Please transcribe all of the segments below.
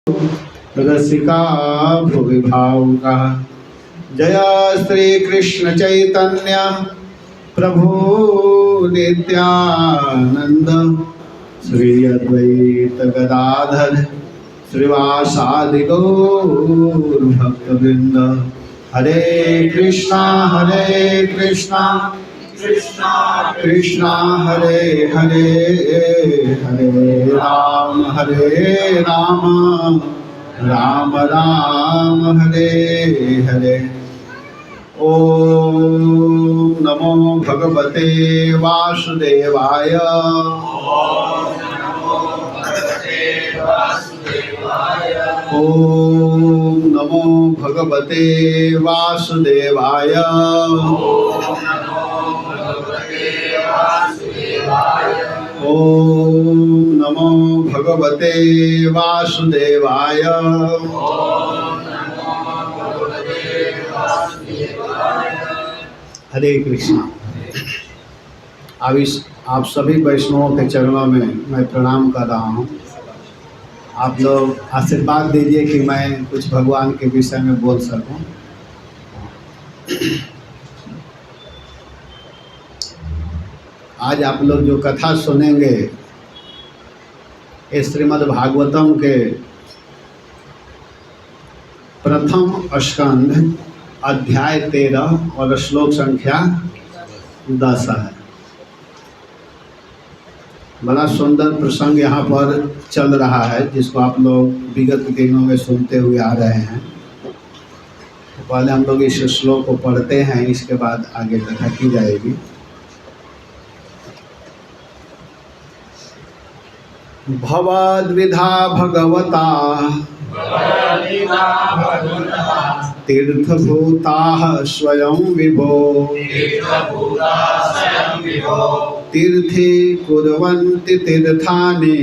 रसिका भुवि भावुका। जय श्री कृष्ण चैतन्य प्रभु नित्यानंद श्री अद्वैत गदाधर श्रीवासादि गौर भक्तवृंद। हरे कृष्णा कृष्णा कृष्णा हरे हरे, हरे राम राम राम हरे हरे। ओम नमो भगवते वासुदेवाय। ओम नमो भगवते वासुदेवाय। ओम नमो भगवते वासुदेवाय। हरे कृष्णा। आप सभी वैष्णवों के चरणों में मैं प्रणाम कर रहा हूँ। आप लोग आशीर्वाद दीजिए कि मैं कुछ भगवान के विषय में बोल सकूं। आज आप लोग जो कथा सुनेंगे इस श्रीमद् भागवतम के प्रथम स्कंध अध्याय 13 और श्लोक संख्या 10 है। बड़ा सुंदर प्रसंग यहाँ पर चल रहा है जिसको आप लोग विगत दिनों में सुनते हुए आ रहे हैं। तो पहले हम लोग इस श्लोक को पढ़ते हैं, इसके बाद आगे कथा की जाएगी। भवद्विधा भगवता तीर्थभूताः स्वयं विभो। तीर्थे कुर्वन्ति तीर्थानि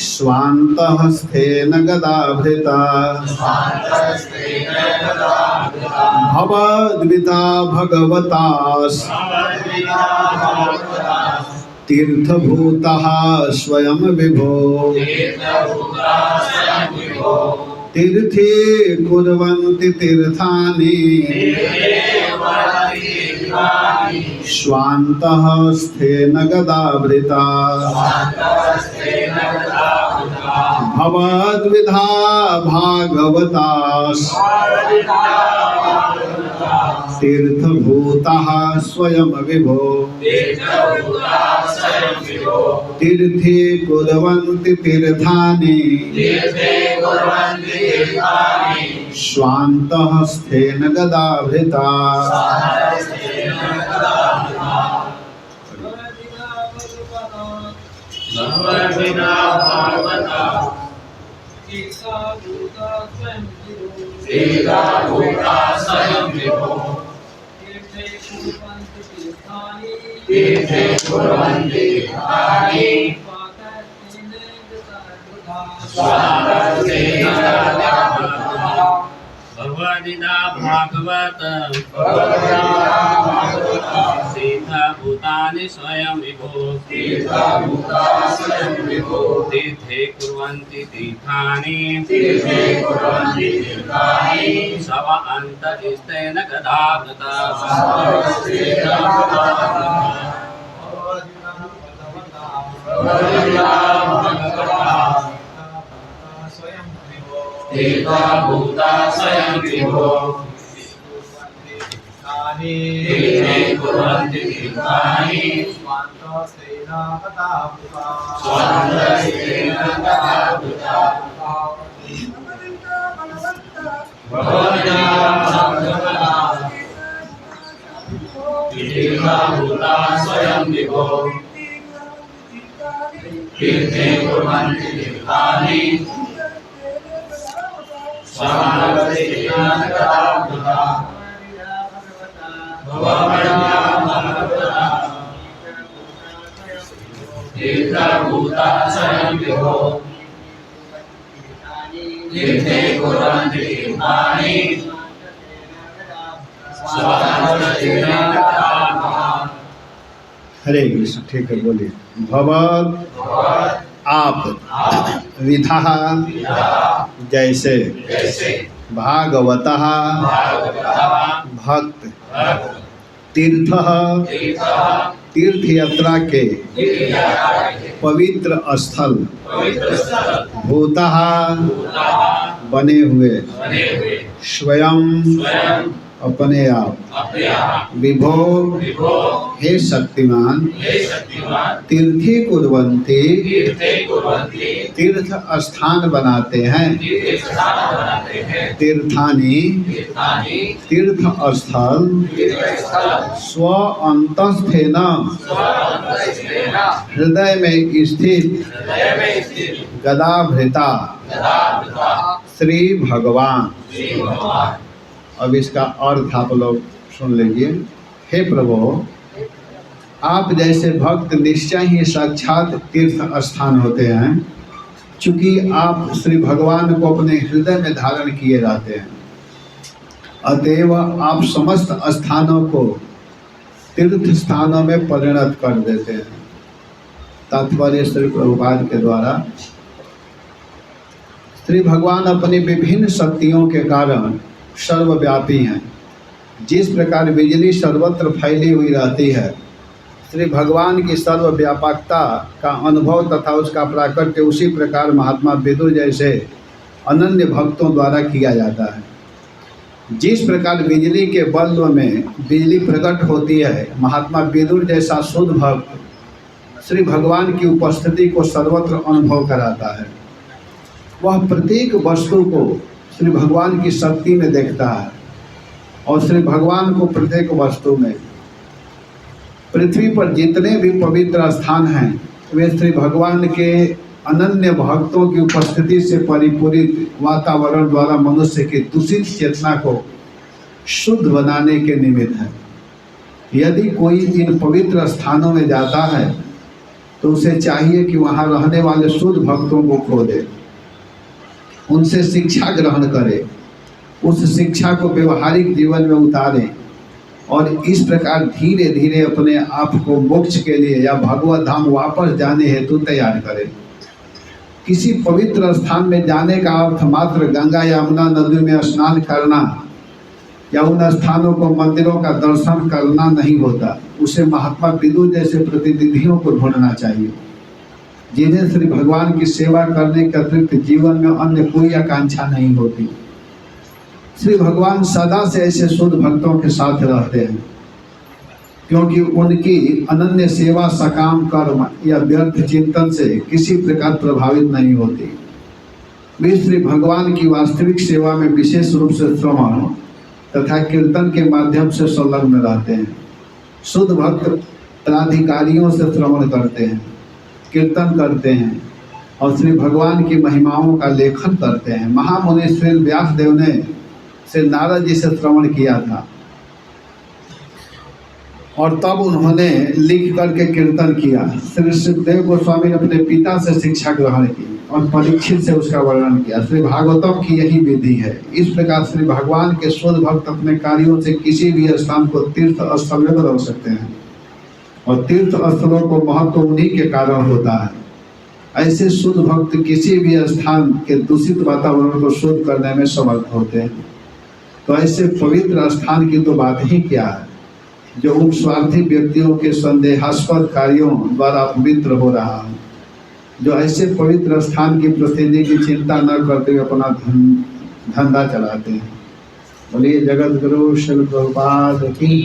स्वान्तहस्तेन गदाभृता। भवद्विधा भगवता तीर्थभूतः स्वयं विभो। तीर्थे कुर्वन्ति तीर्थानि स्वान्तहस्तेन गदाभृता। भवद्विधा भागवता तीर्थभूतः स्वयं विभो। तीर्थे कुर्वन्ति तीर्थानि स्वान्तहस्तेन गदाभृता। भगवद्गीता भागवत तीर्थभूतानि स्वयं विभो। तीर्थे कुर्वन्ति तीर्थानि स्वान्तहस्तेन गदाभृता। तीर्थभूता स्वयं विभो। तीर्थे कुर्वन्ति तीर्थानि स्वान्तहस्तेन गदाभृता। तीर्थभूता स्वयं विभो। तीर्थे कुर्वन्ति तीर्थानि तीर्थभूता स्वयं विभो। तीर्थे कुर्वन्ति तीर्थानि स्वान्तहस्तेन गदाभृता। हरे कृष्ण। ठीक है, बोलिए। भवद आप विधा जैसे भागवतः भक्त तीर्थ तीर्थ यात्रा के पवित्र स्थल भूतः बने हुए स्वयं अपने आप विभो हे शक्तिमान तीर्थी कुर्वन्ति तीर्थ स्थान बनाते हैं तीर्थानि तीर्थ स्थल स्व अंतस्थेन हृदय में स्थित गदाभृता श्री भगवान। अब इसका अर्थ आप लोग सुन लीजिए। हे प्रभु, आप जैसे भक्त निश्चय ही साक्षात तीर्थ स्थान होते हैं, चूँकि आप श्री भगवान को अपने हृदय में धारण किए रहते हैं, अतएव आप समस्त स्थानों को तीर्थ स्थानों में परिणत कर देते हैं। तात्पर्य श्री प्रभुपाद के द्वारा श्री भगवान अपनी विभिन्न शक्तियों के कारण सर्वव्यापी हैं। जिस प्रकार बिजली सर्वत्र फैली हुई रहती है, श्री भगवान की सर्वव्यापकता का अनुभव तथा उसका प्राकट्य उसी प्रकार महात्मा विदुर जैसे अनन्य भक्तों द्वारा किया जाता है। जिस प्रकार बिजली के बल्ब में बिजली प्रकट होती है, महात्मा विदुर जैसा शुद्ध भक्त श्री भगवान की उपस्थिति को सर्वत्र अनुभव कराता है। वह प्रत्येक वस्तु को श्री भगवान की शक्ति में देखता है और श्री भगवान को प्रत्येक वस्तु में। पृथ्वी पर जितने भी पवित्र स्थान हैं, वे श्री भगवान के अनन्य भक्तों की उपस्थिति से परिपूरित वातावरण द्वारा मनुष्य की दूषित चेतना को शुद्ध बनाने के निमित्त है। यदि कोई इन पवित्र स्थानों में जाता है तो उसे चाहिए कि वहाँ रहने वाले शुद्ध भक्तों को खोजे, उनसे शिक्षा ग्रहण करे, उस शिक्षा को व्यवहारिक जीवन में उतारे और इस प्रकार धीरे धीरे अपने आप को मोक्ष के लिए या भगवत धाम वापस जाने हेतु तैयार करे। किसी पवित्र स्थान में जाने का अर्थ मात्र गंगा या यमुना नदी में स्नान करना या उन स्थानों को मंदिरों का दर्शन करना नहीं होता। उसे महात्मा विदुर जैसे प्रतिनिधियों को ढूंढना चाहिए, जिन्हें श्री भगवान की सेवा करने के अतिरिक्त जीवन में अन्य कोई आकांक्षा नहीं होती। श्री भगवान सदा से ऐसे शुद्ध भक्तों के साथ रहते हैं, क्योंकि उनकी अनन्य सेवा सकाम कर्म या व्यर्थ चिंतन से किसी प्रकार प्रभावित नहीं होती। वे श्री भगवान की वास्तविक सेवा में विशेष रूप से श्रवण तथा कीर्तन के माध्यम से संलग्न रहते हैं। शुद्ध भक्त प्राधिकारियों से श्रवण करते हैं, कीर्तन करते हैं और श्री भगवान की महिमाओं का लेखन करते हैं। महामुनि श्री व्यासदेव ने श्री नारद जी से श्रवण किया था और तब उन्होंने लिख करके कीर्तन किया। श्री सुखदेव गोस्वामी ने अपने पिता से शिक्षा ग्रहण की और परीक्षित से उसका वर्णन किया। श्री भागवतम की यही विधि है। इस प्रकार श्री भगवान के शुद्ध भक्त अपने कार्यों से किसी भी स्थान को तीर्थ स्थल में बदल सकते हैं और तीर्थ स्थलों को महत्व उन्हीं के कारण होता है। ऐसे शुद्ध भक्त किसी भी स्थान के दूषित वातावरण को शुद्ध करने में समर्थ होते हैं। तो ऐसे पवित्र स्थान की तो बात ही क्या है, जो उन स्वार्थी व्यक्तियों के संदेहास्पद कार्यों द्वारा पवित्र हो रहा है, जो ऐसे पवित्र स्थान की प्रसिद्धि की चिंता न करते हुए अपना धंधा चलाते हैं। बोलिए जगत गुरु श्री प्रभुपाद की।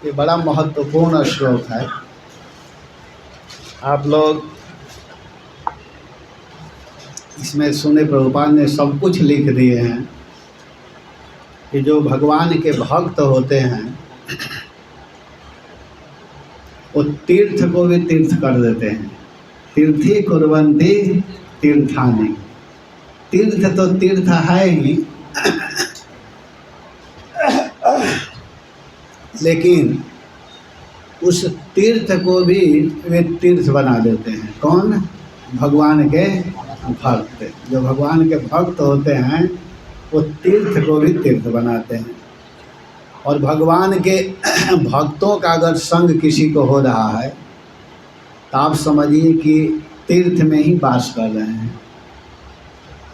ये बड़ा महत्वपूर्ण श्लोक है। आप लोग इसमें सुने, प्रभुपाद ने सब कुछ लिख दिए हैं कि जो भगवान के भक्त होते हैं वो तीर्थ को भी तीर्थ कर देते हैं। तीर्थी कुर्वन्ति तीर्थानि। तीर्थ तो तीर्थ है ही, लेकिन उस तीर्थ को भी वे तीर्थ बना देते हैं। कौन? भगवान के भक्त। जो भगवान के भक्त होते हैं वो तीर्थ को भी तीर्थ बनाते हैं। और भगवान के भक्तों का अगर संग किसी को हो रहा है तो आप समझिए कि तीर्थ में ही वास कर रहे हैं।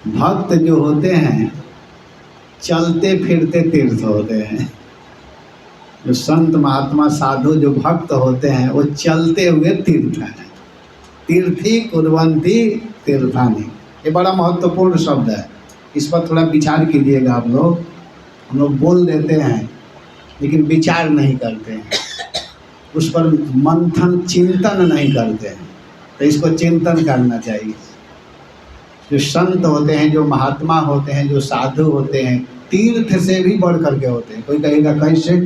भक्त जो होते हैं चलते फिरते तीर्थ होते हैं। जो संत महात्मा साधु जो भक्त होते हैं वो चलते हुए तीर्थ हैं। तीर्थी कुर्वन्ति तीर्थानि, ये बड़ा महत्वपूर्ण शब्द है। इस पर थोड़ा विचार कीजिएगा आप लोग। हम लोग बोल देते हैं लेकिन विचार नहीं करते हैं, उस पर मंथन चिंतन नहीं करते हैं। तो इसको चिंतन करना चाहिए। जो संत होते हैं, जो महात्मा होते हैं, जो साधु होते हैं, तीर्थ से भी बढ़ करके होते हैं। कोई कहेगा कैसे?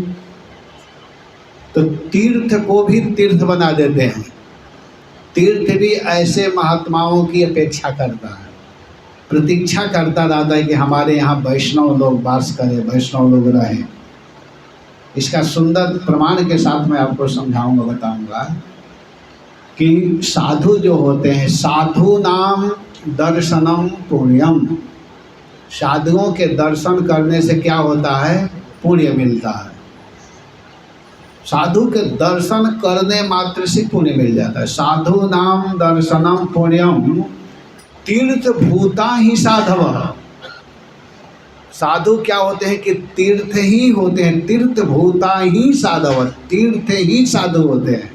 तो तीर्थ को भी तीर्थ बना देते हैं। तीर्थ भी ऐसे महात्माओं की अपेक्षा करता है, प्रतीक्षा करता रहता है कि हमारे यहाँ वैष्णव लोग वास करें, वैष्णव लोग रहें। इसका सुंदर प्रमाण के साथ मैं आपको समझाऊंगा, बताऊंगा कि साधु जो होते हैं, साधु नाम दर्शनम पुण्यम, साधुओं के दर्शन करने से क्या होता है? पुण्य मिलता है। साधु के दर्शन करने मात्र से पुण्य मिल जाता है। साधु नाम दर्शनम पुण्यम तीर्थ भूता ही साधव। साधु क्या होते हैं कि तीर्थ ही होते हैं, तीर्थ भूता ही साधव, तीर्थ ही साधु होते हैं,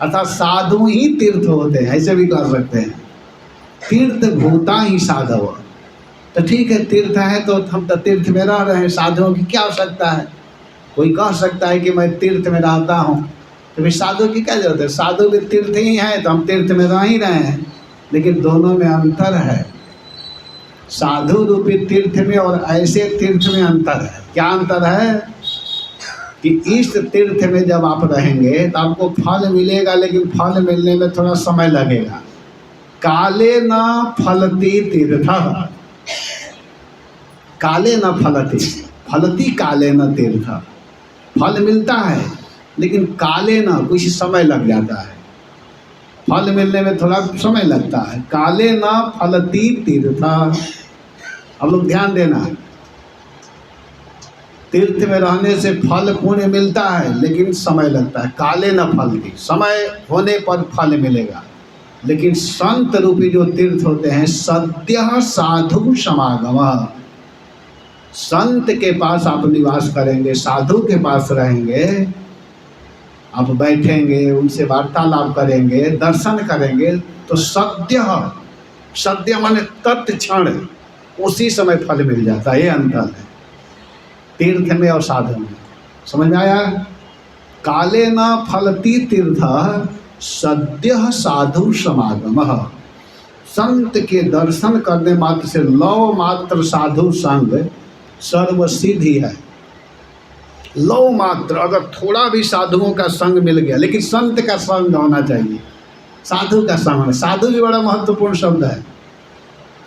अर्थात साधु ही तीर्थ होते हैं, ऐसे भी कह सकते हैं। तीर्थ भूता ही साधव। तो ठीक है, तीर्थ है तो हम तो तीर्थ में रह रहे हैं, साधुओं की क्या आवश्यकता है? कोई कह सकता है कि मैं तीर्थ में रहता हूँ, तो फिर साधु की क्या जरूरत है? साधु भी तीर्थ ही है तो हम तीर्थ में रह ही रहे हैं, लेकिन दोनों में अंतर है। साधु रूपी तीर्थ में और ऐसे तीर्थ में अंतर है। क्या अंतर है? कि इस तीर्थ में जब आप रहेंगे तो आपको फल मिलेगा, लेकिन फल मिलने में थोड़ा समय लगेगा। काले न फलती तीर्थ, काले न फलती, फलती काले न तीर्थ। फल मिलता है लेकिन काले न, कुछ समय लग जाता है, फल मिलने में थोड़ा समय लगता है। काले न फलती तीर्थ। अब लोग ध्यान देना, तीर्थ में रहने से फल पुण्य मिलता है लेकिन समय लगता है। काले न फलती, समय होने पर फल मिलेगा। लेकिन संत रूपी जो तीर्थ होते हैं, सद्यः साधु समागम, संत के पास आप निवास करेंगे, साधु के पास रहेंगे, आप बैठेंगे, उनसे वार्तालाप करेंगे, दर्शन करेंगे, तो सद्य, सद्य माने तत्क्षण, उसी समय फल मिल जाता है। ये अंतर है तीर्थ में और साधु में। समझ में आया? काले न फलती तीर्थ सद्य साधु समागम। संत के दर्शन करने मात्र से लव मात्र साधु संग सर्व सिद्धि है। लव मात्र, अगर थोड़ा भी साधुओं का संग मिल गया, लेकिन संत का संग होना चाहिए, साधु का संग। साधु भी बड़ा महत्वपूर्ण शब्द है।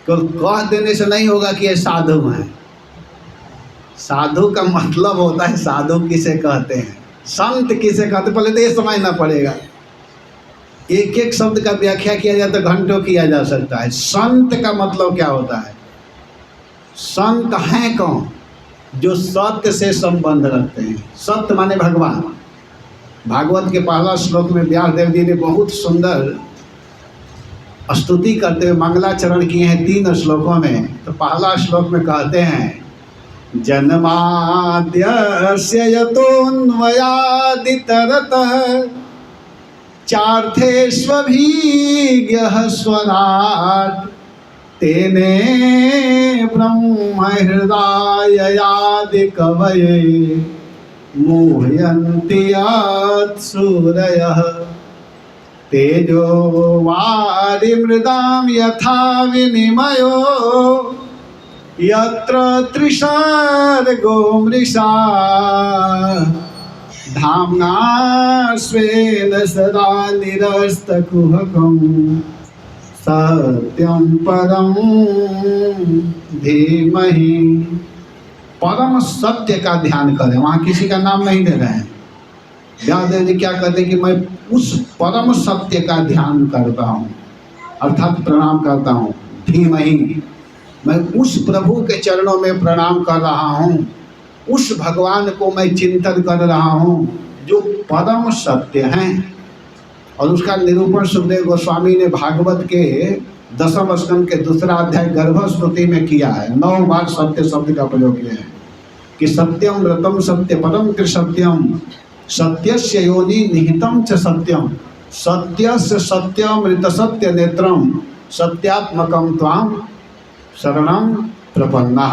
तो कह देने से नहीं होगा कि ये साधु है। साधु का मतलब होता है साधु किसे कहते हैं, संत किसे कहते हैं, पहले तो ये समझना पड़ेगा। एक एक शब्द का व्याख्या किया जाए तो घंटों किया जा सकता है। संत का मतलब क्या होता है? संत हैं कौन? जो सत्य से संबंध रखते हैं। सत्य माने भगवान। भागवत के पहला श्लोक में व्यासदेव जी ने बहुत सुंदर स्तुति करते हुए मंगलाचरण किए हैं 3 श्लोकों में। तो पहला श्लोक में कहते हैं, जन्माद्यस्य यतोऽन्वयादितरतः चार्थेष्वभिज्ञः स्वराट् तेने ब्रह्महृदाययादि कवये मुह्यन्ति यत्सूरयः तेजो वारिमृदां यथा विनिमयो यत्र त्रिसर्गो मृषा धाम्ना स्वेन सदा निरस्तकुहकं सत्यं परम धीमहि। परम सत्य का ध्यान करें, वहाँ किसी का नाम नहीं दे रहे हैं। व्यासदेव जी क्या कहते हैं कि मैं उस परम सत्य का ध्यान करता हूँ, अर्थात प्रणाम करता हूँ। धीमहि, मैं उस प्रभु के चरणों में प्रणाम कर रहा हूँ, उस भगवान को मैं चिंतन कर रहा हूँ जो परम सत्य हैं। और उसका निरूपण सुखदेव गोस्वामी ने भागवत के 10वें स्कंद के 2 अध्याय गर्भस्तुति में किया है। 9 बार सत्य शब्द का प्रयोग किया है कि सत्यम व्रतम सत्य परम त्रिसत्यम सत्यस्य योनि निहितम च सत्यम सत्यस्य सत्यमृत सत्य नेत्रम सत्यात्मकम त्वाम शरणम प्रपन्ना।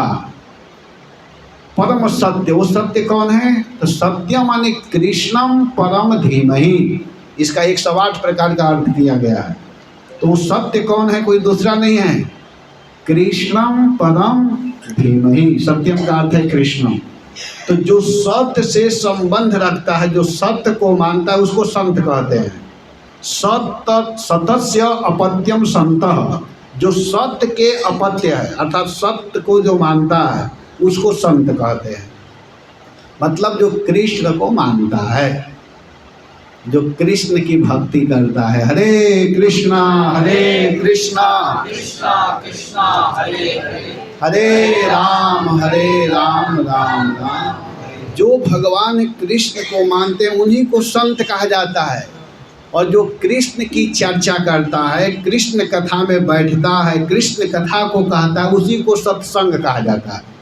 परम सत्य, वो सत्य कौन है? तो सत्य माने कृष्णम परम धीमहि, इसका 108 प्रकार का अर्थ किया गया है। तो वो सत्य कौन है? कोई दूसरा नहीं है, कृष्णम परम धीमहि। सत्यम का अर्थ है कृष्णम। तो जो सत्य से संबंध रखता है, जो सत्य को मानता है, उसको संत कहते हैं। सतस्य अपत्यम संतः, जो सत्य के अपत्य है अर्थात सत्य को जो मानता है उसको संत कहते हैं। मतलब जो कृष्ण को मानता है, जो कृष्ण की भक्ति करता है। हरे कृष्णा कृष्णा कृष्णा हरे हरे, हरे राम राम राम। जो भगवान कृष्ण को मानते हैं उन्हीं को संत कहा जाता है। और जो कृष्ण की चर्चा करता है, कृष्ण कथा में बैठता है, कृष्ण कथा को कहता है, उसी को सत्संग कहा जाता है।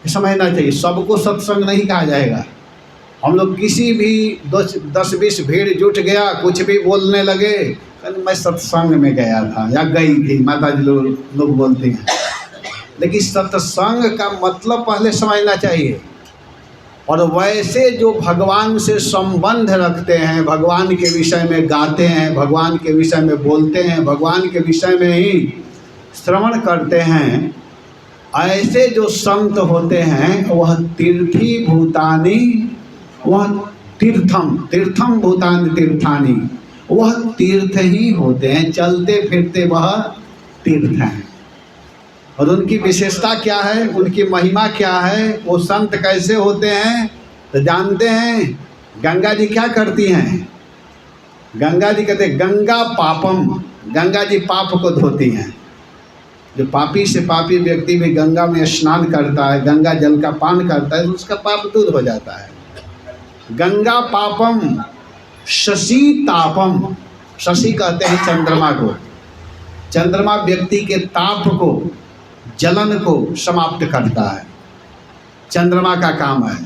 समझना चाहिए, सबको सत्संग नहीं कहा जाएगा। हम लोग किसी भी 10-20 भीड़ जुट गया, कुछ भी बोलने लगे, मैं सत्संग में गया था या गई थी, माता जी लोग बोलते हैं। लेकिन सत्संग का मतलब पहले समझना चाहिए। और वैसे जो भगवान से संबंध रखते हैं, भगवान के विषय में गाते हैं, भगवान के विषय में बोलते हैं, भगवान के विषय में ही श्रवण करते हैं, ऐसे जो संत होते हैं वह तीर्थी भूतानी, वह तीर्थम भूतानि तीर्थानी, वह तीर्थ ही होते हैं। चलते फिरते वह तीर्थ हैं। और उनकी विशेषता क्या है, उनकी महिमा क्या है, वो संत कैसे होते हैं? तो जानते हैं गंगा जी क्या करती हैं? गंगा जी कहते हैं गंगा पापम, गंगा जी पाप को धोती हैं। जो पापी से पापी व्यक्ति भी गंगा में स्नान करता है, गंगा जल का पान करता है, उसका पाप दूर हो जाता है। गंगा पापम शशि तापम, शशि कहते हैं चंद्रमा को। चंद्रमा व्यक्ति के ताप को, जलन को समाप्त करता है, चंद्रमा का काम है।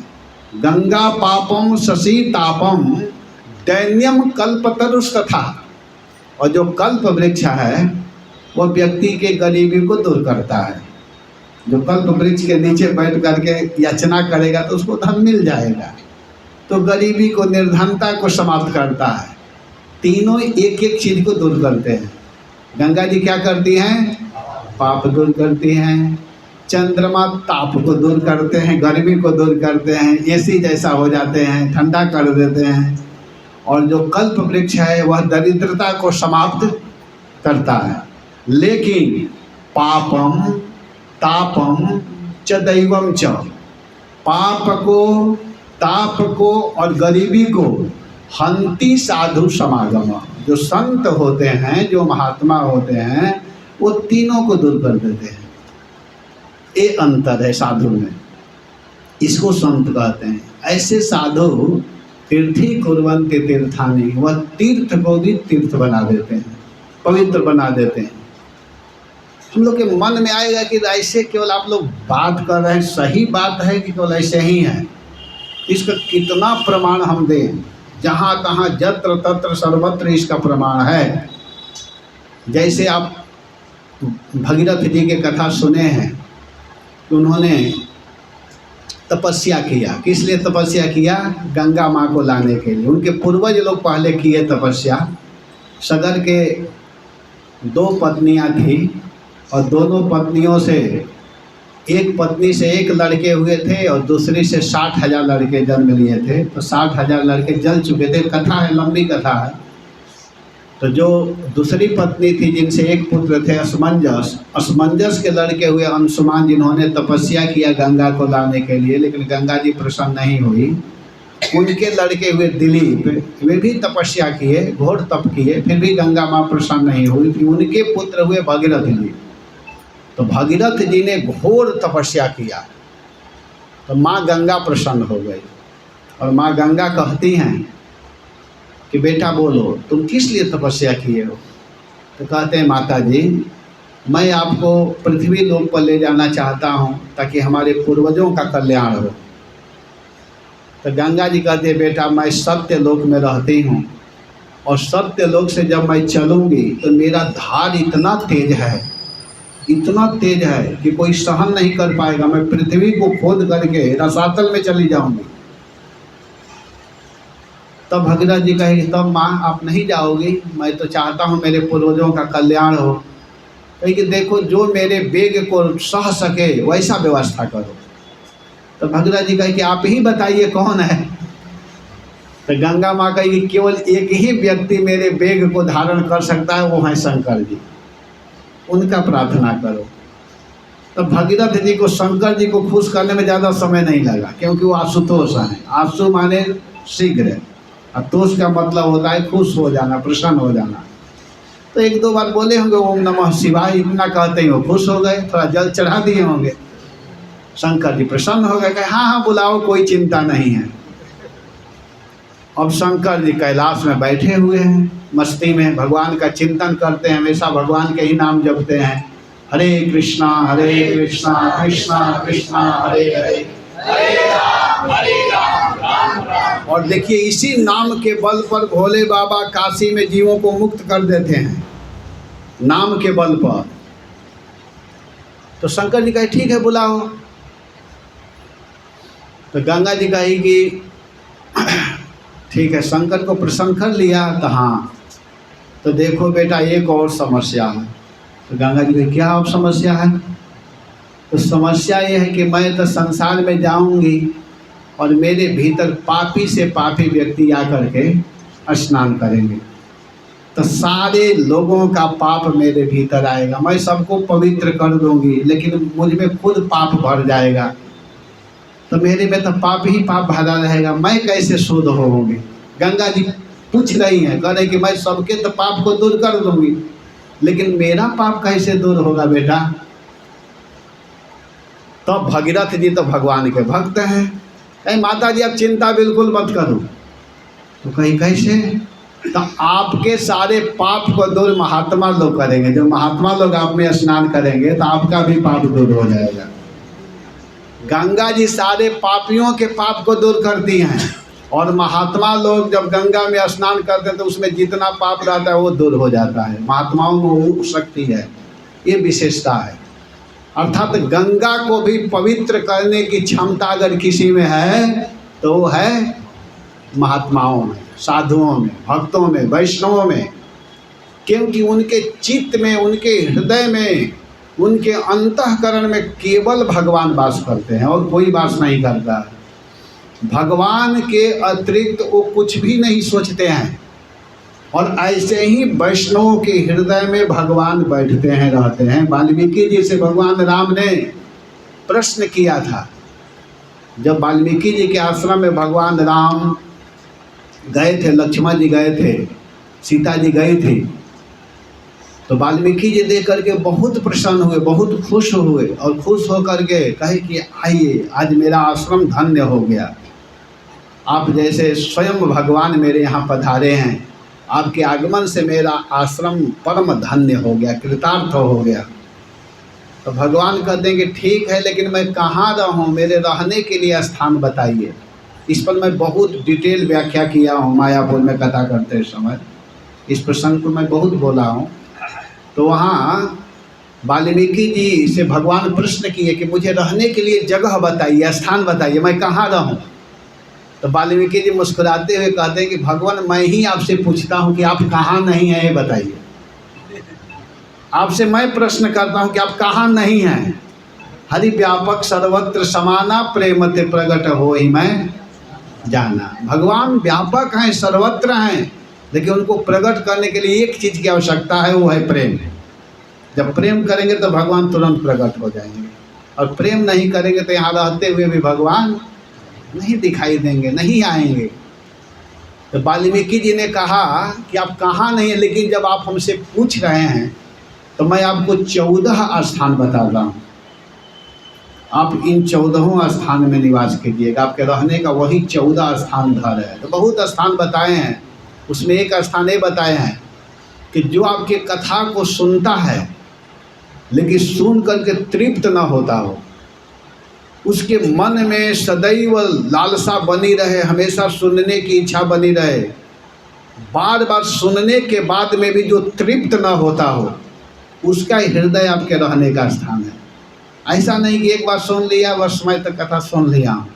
गंगा पापम शशि तापम दैन्यम कल्पतरुस्तथा, और जो कल्प वृक्ष है वह व्यक्ति के गरीबी को दूर करता है। जो कल्प वृक्ष के नीचे बैठ करके याचना करेगा तो उसको धन मिल जाएगा। तो गरीबी को, निर्धनता को समाप्त करता है। तीनों एक एक चीज़ को दूर करते हैं। गंगा जी क्या करती हैं? पाप दूर करती हैं। चंद्रमा ताप को दूर करते हैं, गर्मी को दूर करते हैं, एसी जैसा हो जाते हैं, ठंडा कर देते हैं। और जो कल्प वृक्ष है वह दरिद्रता को समाप्त करता है। लेकिन पापम तापम च दैवम च, पाप को, ताप को और गरीबी को हंति साधु समागम, जो संत होते हैं, जो महात्मा होते हैं, वो तीनों को दूर कर देते हैं। ये अंतर है साधु में, इसको संत कहते हैं। ऐसे साधु तीर्थी कुर्वन्ति तीर्थानि, वह तीर्थ को भी तीर्थ बना देते हैं, पवित्र बना देते हैं। हम लोग के मन में आएगा कि ऐसे केवल आप लोग बात कर रहे हैं, सही बात है कि केवल ऐसे ही है? इसका कितना प्रमाण हम दें? जहाँ तहाँ जत्र तत्र सर्वत्र इसका प्रमाण है। जैसे आप भगीरथ जी के कथा सुने हैं कि उन्होंने तपस्या किया। किस लिए तपस्या किया? गंगा माँ को लाने के लिए। उनके पूर्वज लोग पहले किए तपस्या। सगर के 2 पत्नियाँ थी और दोनों पत्नियों से, एक पत्नी से 1 लड़के हुए थे और दूसरी से 60,000 लड़के जन्म लिए थे। तो 60,000 लड़के जल चुके थे। कथा है, लंबी कथा है। तो जो दूसरी पत्नी थी जिनसे 1 पुत्र थे असमंजस, असमंजस के लड़के हुए अंशुमान, जिन्होंने तपस्या किया गंगा को लाने के लिए, लेकिन गंगा जी प्रसन्न नहीं हुई। उनके लड़के हुए दिलीप, वे भी तपस्या किए, घोर तप किए, फिर भी गंगा माँ प्रसन्न नहीं हुई। फिर उनके पुत्र हुए भगीरथ जी। तो भगीरथ जी ने घोर तपस्या किया तो माँ गंगा प्रसन्न हो गई। और माँ गंगा कहती हैं कि बेटा बोलो तुम किस लिए तपस्या किए हो। तो कहते हैं माता जी मैं आपको पृथ्वी लोक पर ले जाना चाहता हूँ ताकि हमारे पूर्वजों का कल्याण हो। तो गंगा जी कहते हैं बेटा मैं सत्य लोक में रहती हूँ और सत्य लोक से जब मैं चलूँगी तो मेरा धार इतना तेज है कि कोई सहन नहीं कर पाएगा। मैं पृथ्वी को खोद करके रसातल में चली जाऊंगी। तब भगीरथ जी कहेगी तब माँ आप नहीं जाओगी, मैं तो चाहता हूँ मेरे पूर्वजों का कल्याण हो। कहेगी देखो जो मेरे वेग को सह सके वैसा व्यवस्था करो। तो भगीरथ जी कहे कि आप ही बताइए कौन है। तो गंगा माँ कहेगी केवल एक ही व्यक्ति मेरे वेग को धारण कर सकता है, वो है शंकर जी, उनका प्रार्थना करो। तो भगीरथ जी को शंकर जी को खुश करने में ज़्यादा समय नहीं लगा क्योंकि वो आशुतोष हैं। आशु माने शीघ्र और तोष का मतलब होता है खुश हो जाना, प्रसन्न हो जाना। तो एक दो बार बोले होंगे ओम नमः शिवाय, इतना कहते ही वो खुश हो गए, थोड़ा जल चढ़ा दिए होंगे। शंकर जी प्रसन्न हो गए, कहे हाँ हाँ बुलाओ कोई चिंता नहीं है। अब शंकर जी कैलाश में बैठे हुए हैं मस्ती में, भगवान का चिंतन करते हैं, हमेशा भगवान के ही नाम जपते हैं। हरे कृष्णा कृष्णा कृष्णा हरे हरे, हरे राम राम राम। और देखिए इसी नाम के बल पर भोले बाबा काशी में जीवों को मुक्त कर देते हैं, नाम के बल पर। तो शंकर जी कहे ठीक है बुलाओ। तो गंगा जी कहेगी ठीक है, शंकर को प्रसन्न कर लिया। तो हाँ तो देखो बेटा एक और समस्या है। तो गंगा जी कहे क्या अब समस्या है। तो समस्या ये है कि मैं तो संसार में जाऊंगी और मेरे भीतर पापी से पापी व्यक्ति आकर के स्नान करेंगे तो सारे लोगों का पाप मेरे भीतर आएगा। मैं सबको पवित्र कर दूंगी लेकिन मुझ में खुद पाप भर जाएगा, तो मेरे में तो पाप ही पाप भरा रहेगा, मैं कैसे शुद्ध होऊंगी। गंगा जी पूछ रही हैं, कह रहे कि मैं सबके तो पाप को दूर कर दूंगी लेकिन मेरा पाप कैसे दूर होगा बेटा। तो भगीरथ जी तो भगवान के भक्त हैं, कहीं माता जी आप चिंता बिल्कुल मत करो। तो कहीं कैसे। तो आपके सारे पाप को दूर महात्मा लोग करेंगे। जब महात्मा लोग आप में स्नान करेंगे तो आपका भी पाप दूर हो जाएगा। गंगा जी सारे पापियों के पाप को दूर करती हैं और महात्मा लोग जब गंगा में स्नान करते हैं तो उसमें जितना पाप रहता है वो दूर हो जाता है। महात्माओं में वो शक्ति है, ये विशेषता है। अर्थात गंगा को भी पवित्र करने की क्षमता अगर किसी में है तो वो है महात्माओं में, साधुओं में, भक्तों में, वैष्णवों में। क्योंकि उनके चित्त में, उनके हृदय में, उनके अंतःकरण में केवल भगवान वास करते हैं और कोई वास नहीं करता। भगवान के अतिरिक्त वो कुछ भी नहीं सोचते हैं। और ऐसे ही वैष्णवों के हृदय में भगवान बैठते हैं, रहते हैं। वाल्मीकि जी से भगवान राम ने प्रश्न किया था। जब वाल्मीकि जी के आश्रम में भगवान राम गए थे, लक्ष्मण जी गए थे, सीता जी गई थी, तो वाल्मीकि जी देख करके बहुत प्रसन्न हुए, बहुत खुश हुए और खुश होकर के कहे कि आइए आज मेरा आश्रम धन्य हो गया। आप जैसे स्वयं भगवान मेरे यहाँ पधारे हैं, आपके आगमन से मेरा आश्रम परम धन्य हो गया, कृतार्थ हो गया। तो भगवान कहते हैं कि ठीक है लेकिन मैं कहाँ रहूँ, मेरे रहने के लिए स्थान बताइए। इस पर मैं बहुत डिटेल व्याख्या किया हूँ मायापुर में कथा करते समय, इस प्रसंग को मैं बहुत बोला हूँ। तो वहाँ वाल्मीकि जी से भगवान प्रश्न किए कि मुझे रहने के लिए जगह बताइए, स्थान बताइए, मैं कहाँ रहूँ। तो वाल्मीकि जी मुस्कुराते हुए कहते हैं कि भगवान मैं ही आपसे पूछता हूँ कि आप कहाँ नहीं हैं ये बताइए। आपसे मैं प्रश्न करता हूँ कि आप कहाँ नहीं हैं। हरि व्यापक सर्वत्र समाना प्रेमते प्रगट हो ही मैं जाना। भगवान व्यापक हैं, सर्वत्र हैं, लेकिन उनको प्रकट करने के लिए एक चीज़ की आवश्यकता है, वो है प्रेम। जब प्रेम करेंगे तो भगवान तुरंत प्रकट हो जाएंगे, और प्रेम नहीं करेंगे तो यहाँ रहते हुए भी भगवान नहीं दिखाई देंगे, नहीं आएंगे। तो वाल्मीकि जी ने कहा कि आप कहाँ नहीं हैं, लेकिन जब आप हमसे पूछ रहे हैं तो मैं आपको 14 स्थान बताता हूँ। आप इन 14 स्थान में निवास कीजिएगा, आपके रहने का वही 14 स्थान घर है। तो बहुत स्थान बताए हैं, उसमें एक स्थान ये बताए हैं कि जो आपके कथा को सुनता है लेकिन सुन करके तृप्त न होता हो, उसके मन में सदैव लालसा बनी रहे, हमेशा सुनने की इच्छा बनी रहे, बार बार सुनने के बाद में भी जो तृप्त न होता हो, उसका हृदय आपके रहने का स्थान है। ऐसा नहीं कि एक बार सुन लिया बस मैं तो कथा सुन लिया हूँ।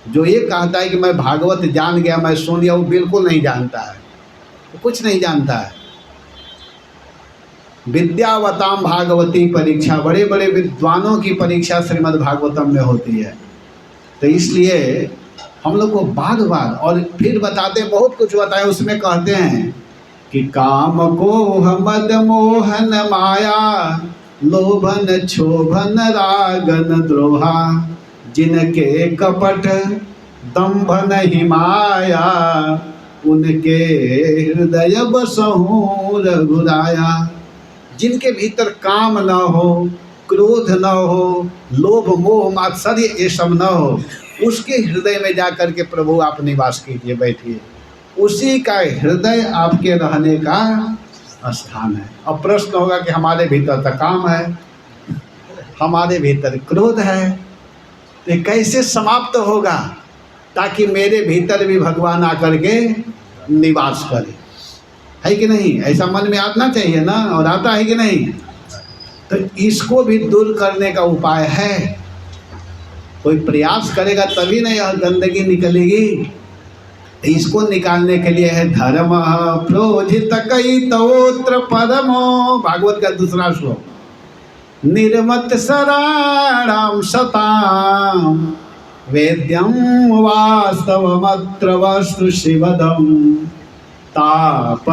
जो ये कहता है कि मैं भागवत जान गया, मैं सुन लिया, वो बिल्कुल नहीं जानता है, वो कुछ नहीं जानता है। विद्यावताम भागवती परीक्षा, बड़े बड़े विद्वानों की परीक्षा श्रीमद् भागवतम में होती है। तो इसलिए हम लोग को बार बार, और फिर बताते बहुत कुछ बताए, उसमें कहते हैं कि काम को मद मोहन माया, लोभन क्षोभन रागन द्रोहा, जिनके कपट दंभ नहीं माया, उनके हृदय बसहु रघुराया। जिनके भीतर काम न हो, क्रोध न हो, लोभ मोह मात्सर्य ये सब न हो, उसके हृदय में जा कर के प्रभु आप निवास कीजिए, बैठिए। उसी का हृदय आपके रहने का स्थान है। अब प्रश्न होगा कि हमारे भीतर तो काम है, हमारे भीतर क्रोध है, तो कैसे समाप्त होगा ताकि मेरे भीतर भी भगवान आकर के निवास करे, है कि नहीं? ऐसा मन में आना चाहिए ना, और आता है कि नहीं? तो इसको भी दूर करने का उपाय है। कोई प्रयास करेगा तभी ना यह गंदगी निकलेगी। इसको निकालने के लिए है धर्म प्रोजित कई तोत्र परमो, भागवत का दूसरा श्लोक, निर्मत सराणाम सताम वेद्यम वास्तवमत्र वस्तु शिवदम तापत्रयोन्मूलनम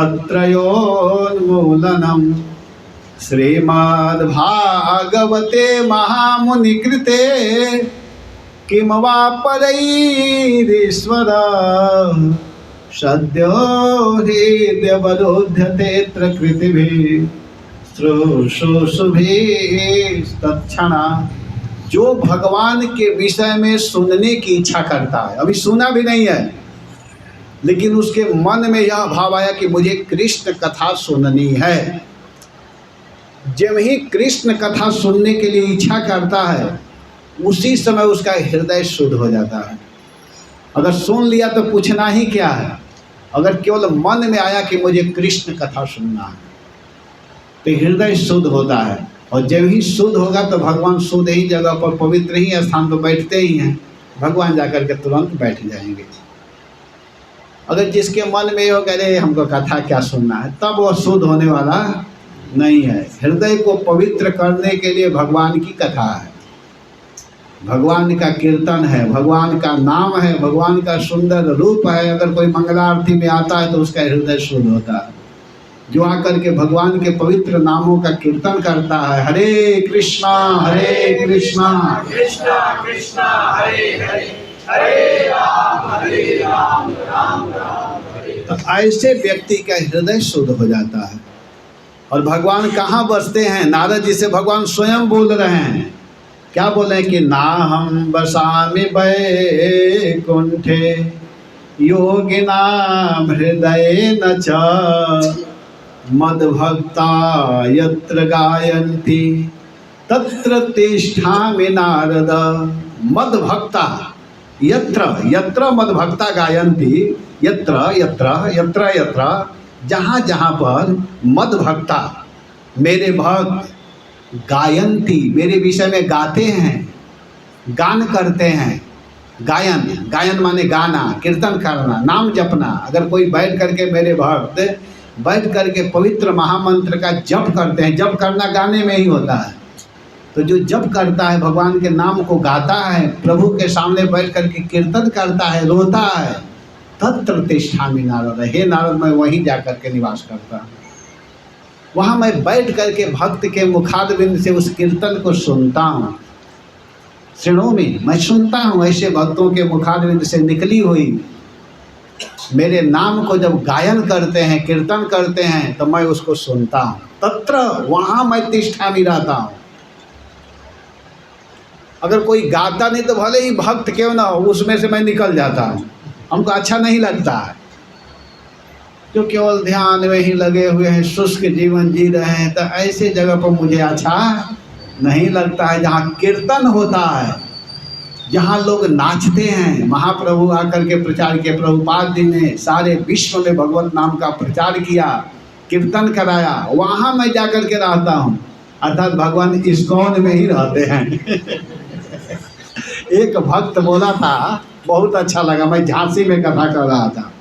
श्रीमद्भागवते महामुनिकृते किम वा परैरीश्वर सद्यो हृदयवरोध्यते कृतिभिः श्रोषुभिस्तत्क्षणा। जो भगवान के विषय में सुनने की इच्छा करता है, अभी सुना भी नहीं है, लेकिन उसके मन में यह भाव आया कि मुझे कृष्ण कथा सुननी है, जब ही कृष्ण कथा सुनने के लिए इच्छा करता है उसी समय उसका हृदय शुद्ध हो जाता है। अगर सुन लिया तो पूछना ही क्या है। अगर केवल मन में आया कि मुझे कृष्ण कथा सुनना है तो हृदय शुद्ध होता है, और जब ही शुद्ध होगा तो भगवान शुद्ध ही जगह पर, पवित्र ही स्थान पर बैठते ही हैं, भगवान जाकर के तुरंत बैठ जाएंगे। अगर जिसके मन में हो अरे हमको कथा क्या सुनना है, तब वह शुद्ध होने वाला नहीं है। हृदय को पवित्र करने के लिए भगवान की कथा है, भगवान का कीर्तन है, भगवान का नाम है, भगवान का सुंदर रूप है। अगर कोई मंगला आरती में आता है तो उसका हृदय शुद्ध होता है। जो आकर के भगवान के पवित्र नामों का कीर्तन करता है, हरे कृष्णा कृष्णा कृष्णा हरे हरे, हरे राम राम राम, तो ऐसे व्यक्ति का हृदय शुद्ध हो जाता है। और भगवान कहाँ बसते हैं? नारद जी से भगवान स्वयं बोल रहे हैं। क्या बोले हैं कि ना हम बसामि वैकुंठे योगिनाम हृदय न च मद्भक्ता यत्र गायन्ति तत्र तिष्ठामि नारद। मद्भक्ता यत्र यत्र मद्भक्ता गायन्ति, यत्र यत्र यत्र यत्र, जहाँ जहाँ पर मद्भक्ता मेरे भक्त गायन्ति मेरे विषय में गाते हैं, गान करते हैं। गायन, गायन माने गाना, कीर्तन करना, नाम जपना। अगर कोई बैठ करके, मेरे भक्त बैठ करके पवित्र महामंत्र का जप करते हैं, जप करना गाने में ही होता है, तो जो जप करता है, भगवान के नाम को गाता है, प्रभु के सामने बैठ करके कीर्तन करता है, रोता है, तत्र तिष्ठामि नारद। हे नारद, मैं वहीं जा करके निवास करता हूँ। वहाँ मैं बैठ करके भक्त के मुखारविंद से उस कीर्तन को सुनता हूँ। श्रेणों में मैं सुनता हूँ ऐसे भक्तों के मुखारविंद से निकली हुई मेरे नाम को जब गायन करते हैं, कीर्तन करते हैं, तो मैं उसको सुनता हूँ। तत्र, वहाँ मैं तिष्ठामि रहता हूँ। अगर कोई गाता नहीं तो भले ही भक्त क्यों ना हो, उसमें से मैं निकल जाता हूँ, हमको अच्छा नहीं लगता है। जो केवल ध्यान में ही लगे हुए हैं, शुष्क जीवन जी रहे हैं, तो ऐसे जगह पर मुझे अच्छा नहीं लगता है। जहाँ कीर्तन होता है, जहाँ लोग नाचते हैं, महाप्रभु आकर के प्रचार किया, प्रभुपाद जी ने सारे विश्व में भगवत नाम का प्रचार किया, कीर्तन कराया, वहाँ मैं जाकर के रहता हूँ। अर्थात भगवान इस्कॉन में ही रहते हैं। एक भक्त बोला था, बहुत अच्छा लगा, मैं झांसी में कथा कर रहा था,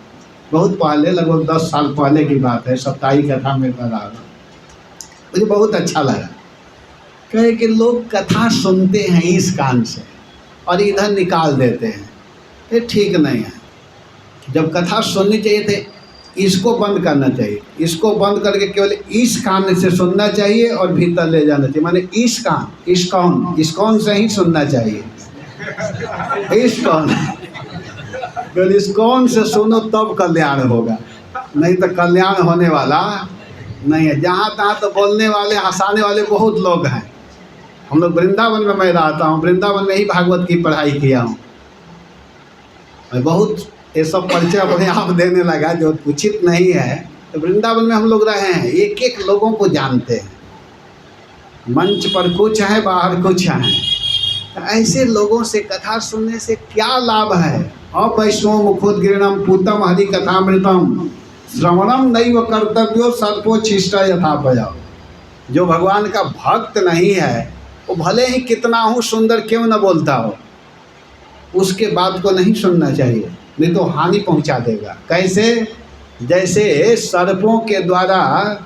बहुत पहले, लगभग 10 साल पहले की बात है, सप्ताही कथा में कर रहा था, मुझे बहुत अच्छा लगा। कहे कि लोग कथा सुनते हैं इस कान से और इधर निकाल देते हैं, ये ठीक नहीं है। जब कथा सुननी चाहिए थे, इसको बंद करना चाहिए, इसको बंद करके केवल इस कान से सुनना चाहिए और भीतर ले जाना चाहिए। माने इस कान, इस्कॉन से ही सुनना चाहिए, इस्कॉन, केवल इस्कॉन से सुनो तब कल्याण होगा, नहीं तो कल्याण होने वाला नहीं है। जहाँ तहाँ तो बोलने वाले, हंसाने वाले बहुत लोग हैं। हम लोग वृंदावन में, मैं रहता हूँ, वृंदावन में ही भागवत की पढ़ाई किया हूँ। मैं बहुत ये सब परिचय अपने आप देने लगा जो उचित नहीं है। तो वृंदावन में हम लोग रहे हैं, एक एक लोगों को जानते हैं, मंच पर कुछ है, बाहर कुछ है। तो ऐसे लोगों से कथा सुनने से क्या लाभ है? अपैष्णो मुखोद्गीर्णम पूतम हरि कथामृतम श्रवणम नैव कर्तव्यो सर्पोच्छिष्टा यथापया। जो भगवान का भक्त नहीं है, वो भले ही कितना हूँ सुंदर क्यों न बोलता हो, उसके बात को नहीं सुनना चाहिए, नहीं तो हानि पहुंचा देगा। कैसे? जैसे सर्पों के द्वारा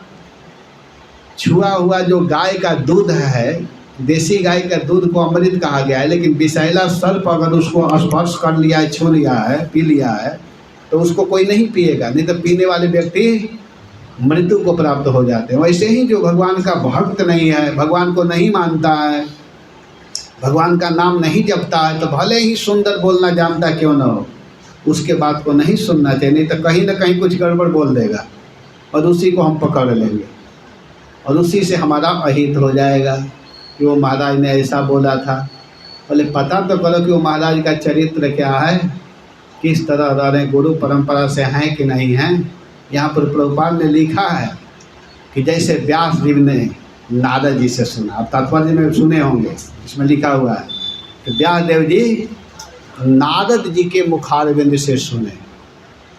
छुआ हुआ जो गाय का दूध है, देसी गाय का दूध को अमृत कहा गया है, लेकिन विषैला सर्प अगर उसको स्पर्श कर लिया है, छू लिया है, पी लिया है, तो उसको कोई नहीं पिएगा, नहीं तो पीने वाले व्यक्ति मृत्यु को प्राप्त हो जाते हैं। वैसे ही जो भगवान का भक्त नहीं है, भगवान को नहीं मानता है, भगवान का नाम नहीं जपता है, तो भले ही सुंदर बोलना जानता क्यों न हो, उसके बात को नहीं सुनना चाहिए, नहीं तो कहीं ना कहीं कुछ गड़बड़ बोल देगा और उसी को हम पकड़ लेंगे और उसी से हमारा अहित हो जाएगा कि वो महाराज ने ऐसा बोला था। पहले पता तो करो कि वो महाराज का चरित्र क्या है, किस तरह रह रहे, गुरु परंपरा से हैं कि नहीं हैं। यहाँ पर प्रभुपाद ने लिखा है कि जैसे व्यास जी ने नारद जी से सुना, आप तात्पर्य में सुने होंगे, इसमें लिखा हुआ है कि व्यास देव जी नारद जी के मुखारविंद से सुने,